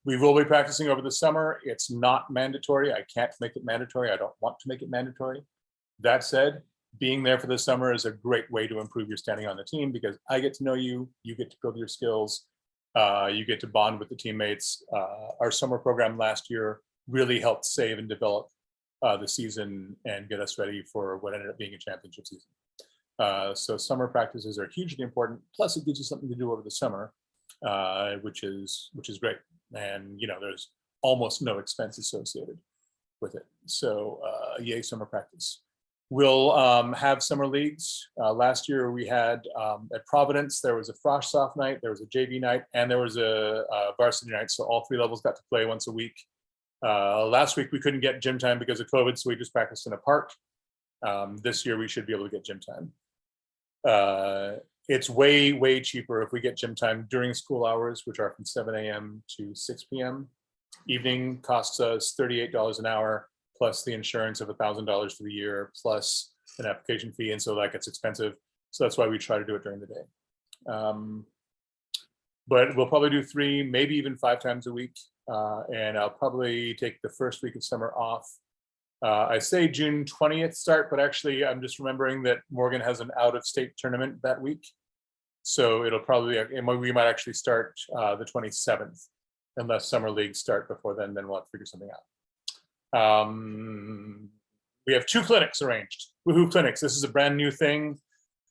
We will be practicing over the summer. It's not mandatory. I can't make it mandatory. I don't want to make it mandatory. That said, being there for the summer is a great way to improve your standing on the team because I get to know you, you get to build your skills, you get to bond with the teammates. Our summer program last year really helped save and develop the season and get us ready for what ended up being a championship season. So summer practices are hugely important. Plus, it gives you something to do over the summer, which is great. And you know, there's almost no expense associated with it. So yay, summer practice. We'll have summer leagues. Last year we had at Providence, there was a Frosh Soft night, there was a JV night, and there was a varsity night. So all 3 levels got to play once a week. Last week we couldn't get gym time because of COVID, so we just practiced in a park. This year we should be able to get gym time. It's way cheaper if we get gym time during school hours, which are from 7 a.m. to 6 p.m. Evening costs us $38 an hour, plus the insurance of $1,000 for the year, plus an application fee, and so that gets expensive. So that's why we try to do it during the day. But we'll probably do 3, maybe even 5 times a week, and I'll probably take the first week of summer off. I say June 20th start, but actually I'm just remembering that Morgan has an out-of-state tournament that week. So it'll probably, we might actually start the 27th, unless summer leagues start before then we'll have to figure something out. We have 2 clinics arranged, Woohoo Clinics. This is a brand new thing,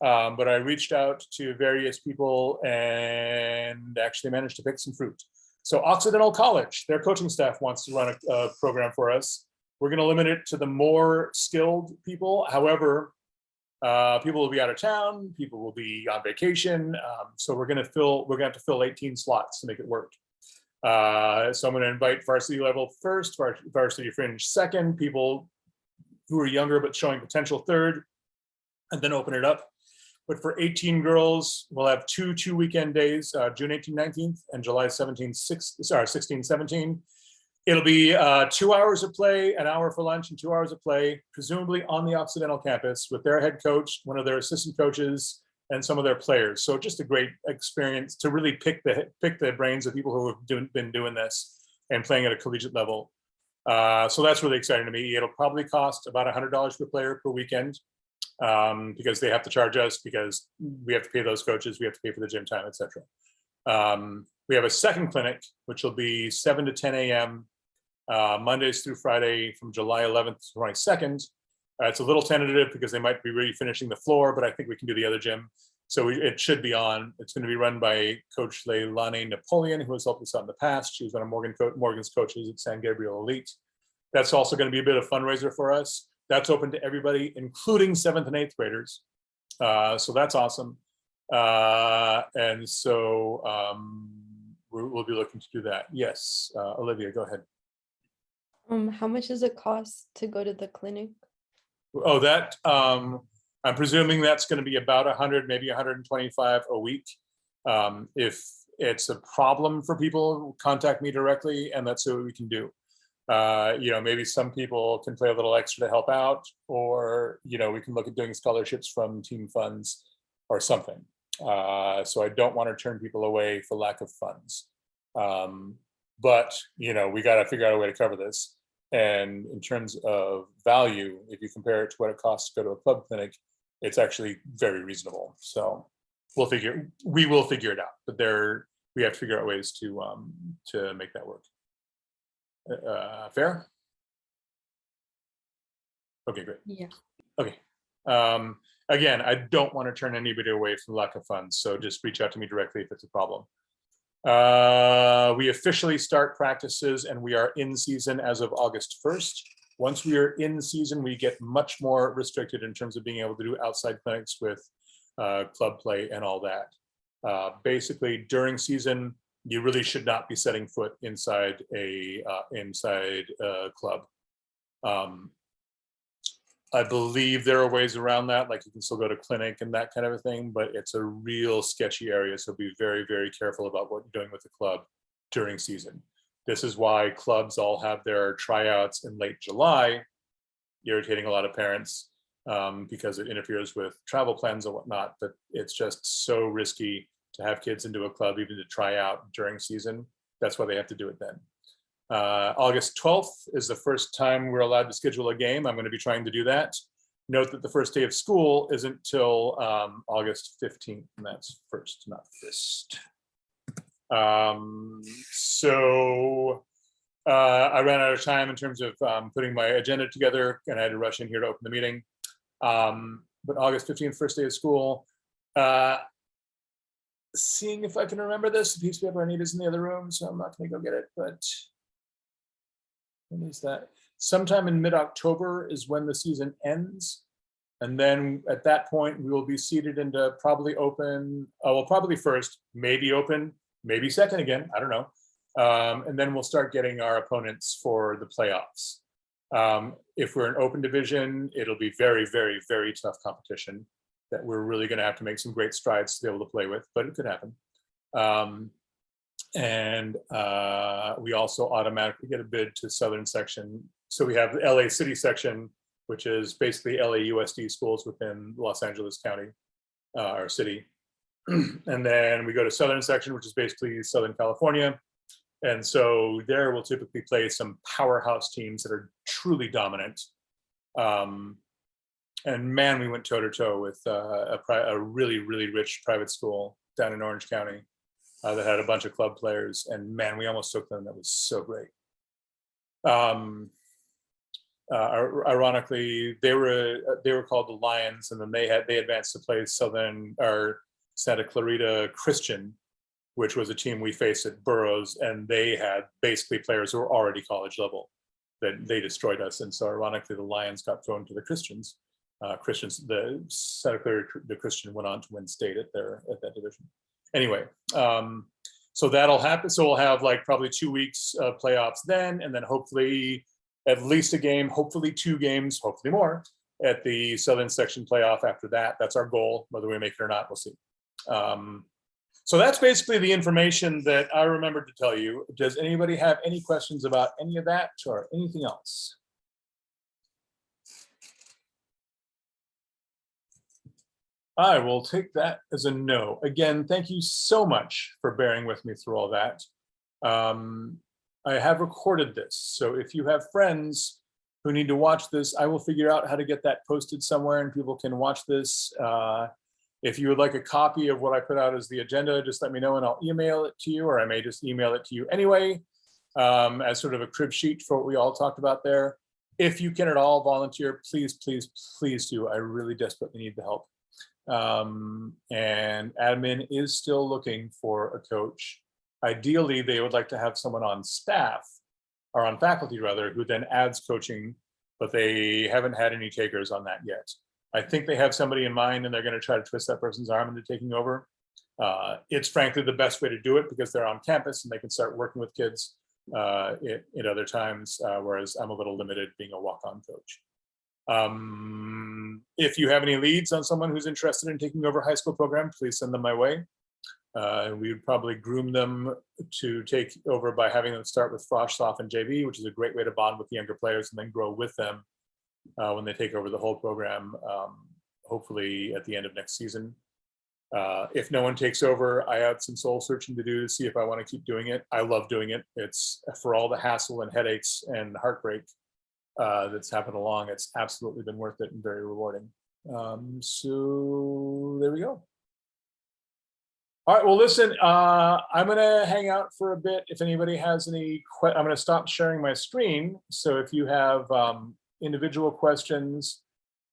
but I reached out to various people and actually managed to pick some fruit. So Occidental College, their coaching staff wants to run a program for us. We're going to limit it to the more skilled people. However, people will be out of town, people will be on vacation. So we're going to have to fill 18 slots to make it work. So I'm going to invite varsity level first, varsity fringe second, people who are younger but showing potential third, and then open it up. But for 18 girls, we'll have 2 weekend days, June 18, 19th and July 16, 17. It'll be 2 hours of play, an hour for lunch, and 2 hours of play, presumably on the Occidental campus with their head coach, one of their assistant coaches, and some of their players. So just a great experience to really pick the brains of people who have been doing this and playing at a collegiate level. So that's really exciting to me. It'll probably cost about $100 per player per weekend because they have to charge us because we have to pay those coaches, we have to pay for the gym time, etc. We have a second clinic, which will be 7 to 10 a.m. Mondays through Friday from July 11th to 22nd. It's a little tentative because they might be really finishing the floor, but I think we can do the other gym. So it should be on. It's going to be run by Coach Leilani Napoleon, who has helped us out in the past. She was one of Morgan's coaches at San Gabriel Elite. That's also going to be a bit of fundraiser for us. That's open to everybody, including 7th and 8th graders. So that's awesome. And so we'll be looking to do that. Yes, Olivia, go ahead. How much does it cost to go to the clinic? Oh, that I'm presuming that's going to be about 100, maybe 125 a week. If it's a problem for people, contact me directly and let's see what we can do. Maybe some people can play a little extra to help out, or, we can look at doing scholarships from team funds or something. So I don't want to turn people away for lack of funds. But, we got to figure out a way to cover this. And in terms of value, if you compare it to what it costs to go to a club clinic, it's actually very reasonable. So we will figure it out, but we have to figure out ways to make that work. Fair? Okay, great. Yeah. Okay. Again, I don't want to turn anybody away from lack of funds, so just reach out to me directly if it's a problem. We officially start practices and we are in season as of August 1st. Once we are in season, we get much more restricted in terms of being able to do outside clinics with club play and all that. Basically, during season, you really should not be setting foot inside a club. I believe there are ways around that, like you can still go to clinic and that kind of a thing, but it's a real sketchy area. So be very, very careful about what you're doing with the club during season. This is why clubs all have their tryouts in late July, irritating a lot of parents because it interferes with travel plans and whatnot, but it's just so risky to have kids into a club, even to try out during season. That's why they have to do it then. August 12th is the first time we're allowed to schedule a game. I'm going to be trying to do that. Note that the first day of school isn't till August 15th, and that's first, not first. So I ran out of time in terms of putting my agenda together, and I had to rush in here to open the meeting. But August 15th, first day of school. Seeing if I can remember this, the piece of paper I need is in the other room, so I'm not going to go get it, but when is that? Sometime in mid-October is when the season ends. And then at that point, we will be seeded into probably open, well, probably first, maybe open, maybe second again, I don't know. And then we'll start getting our opponents for the playoffs. If we're an open division, it'll be very, very, very tough competition that we're really going to have to make some great strides to be able to play with, but it could happen. We also automatically get a bid to Southern section. So we have the LA City section, which is basically LAUSD schools within Los Angeles County, or city. And then we go to Southern section, which is basically Southern California. And so there we'll typically play some powerhouse teams that are truly dominant. And man, we went toe to toe with a really, really rich private school down in Orange County that had a bunch of club players. And man, we almost took them. That was so great. Ironically, they were called the Lions, and then they advanced to play Santa Clarita Christian, which was a team we faced at Burroughs, and they had basically players who were already college level. That they destroyed us, and so ironically, the Lions got thrown to the Christians. The Santa Clarita the Christian went on to win state at that division. Anyway, so that'll happen. So we'll have like probably 2 weeks of playoffs then, and then hopefully at least a game, hopefully 2 games, hopefully more at the Southern section playoff after that. That's our goal. Whether we make it or not, we'll see. So that's basically the information that I remembered to tell you. Does anybody have any questions about any of that or anything else? I will take that as a no. Again, thank you so much for bearing with me through all that. I have recorded this, so if you have friends who need to watch this, I will figure out how to get that posted somewhere and people can watch this. If you would like a copy of what I put out as the agenda, just let me know and I'll email it to you, or I may just email it to you anyway, as sort of a crib sheet for what we all talked about there. If you can at all volunteer, please, please, please do. I really desperately need the help. And admin is still looking for a coach. Ideally, they would like to have someone on staff, or on faculty rather, who then adds coaching, but they haven't had any takers on that yet. I think they have somebody in mind and they're going to try to twist that person's arm into taking over. It's frankly the best way to do it because they're on campus and they can start working with kids at other times, whereas I'm a little limited being a walk-on coach. If you have any leads on someone who's interested in taking over a high school program, please send them my way. We would probably groom them to take over by having them start with Frosh, Soft, and JV, which is a great way to bond with the younger players and then grow with them when they take over the whole program, hopefully at the end of next season. If no one takes over, I have some soul searching to do to see if I want to keep doing it. I love doing it. It's for all the hassle and headaches and heartbreak that's happened along. It's absolutely been worth it and very rewarding. So there we go. All right, well, listen, I'm gonna hang out for a bit. If anybody has any, I'm gonna stop sharing my screen. So if you have individual questions,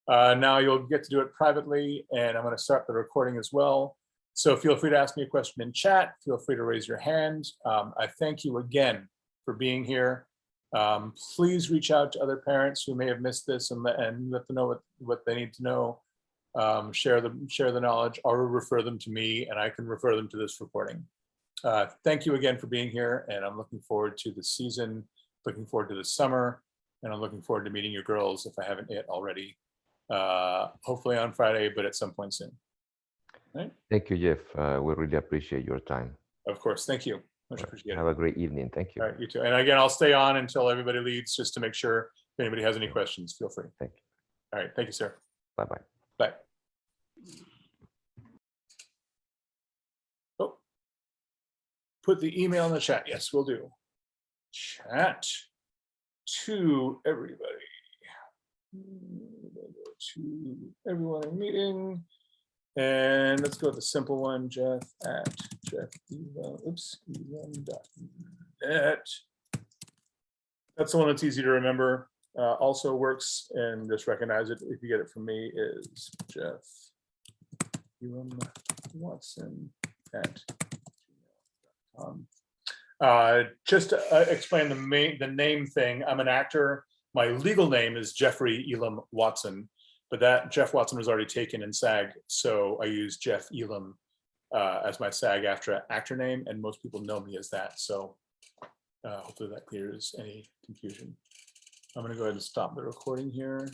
now you'll get to do it privately, and I'm gonna start the recording as well. So feel free to ask me a question in chat. Feel free to raise your hand. I thank you again for being here. Please reach out to other parents who may have missed this and let them know what they need to know. Share the knowledge, or refer them to me, and I can refer them to this recording. Thank you again for being here, and I'm looking forward to the season, looking forward to the summer, and I'm looking forward to meeting your girls if I haven't yet already. Hopefully on Friday, but at some point soon. Right? Thank you, Jeff. We really appreciate your time. Of course, thank you. Much appreciated. Have a great evening. Thank you. All right, you too. And again, I'll stay on until everybody leaves, just to make sure if anybody has any questions, feel free. Thank you. All right, thank you, sir. Bye-bye. Bye. Oh, put the email in the chat. Yes, we'll do. Chat to everybody. To everyone in meeting. And let's go with the simple one, Jeff at elum.net. That's the one that's easy to remember. Also works, and just recognize it if you get it from me, is Jeff Watson at gmail.com. Just to explain the name thing, I'm an actor. My legal name is Jeffrey Elam Watson, but that Jeff Watson was already taken in SAG, so I use Jeff Elam as my SAG actor name, and most people know me as that. So hopefully that clears any confusion. I'm going to go ahead and stop the recording here.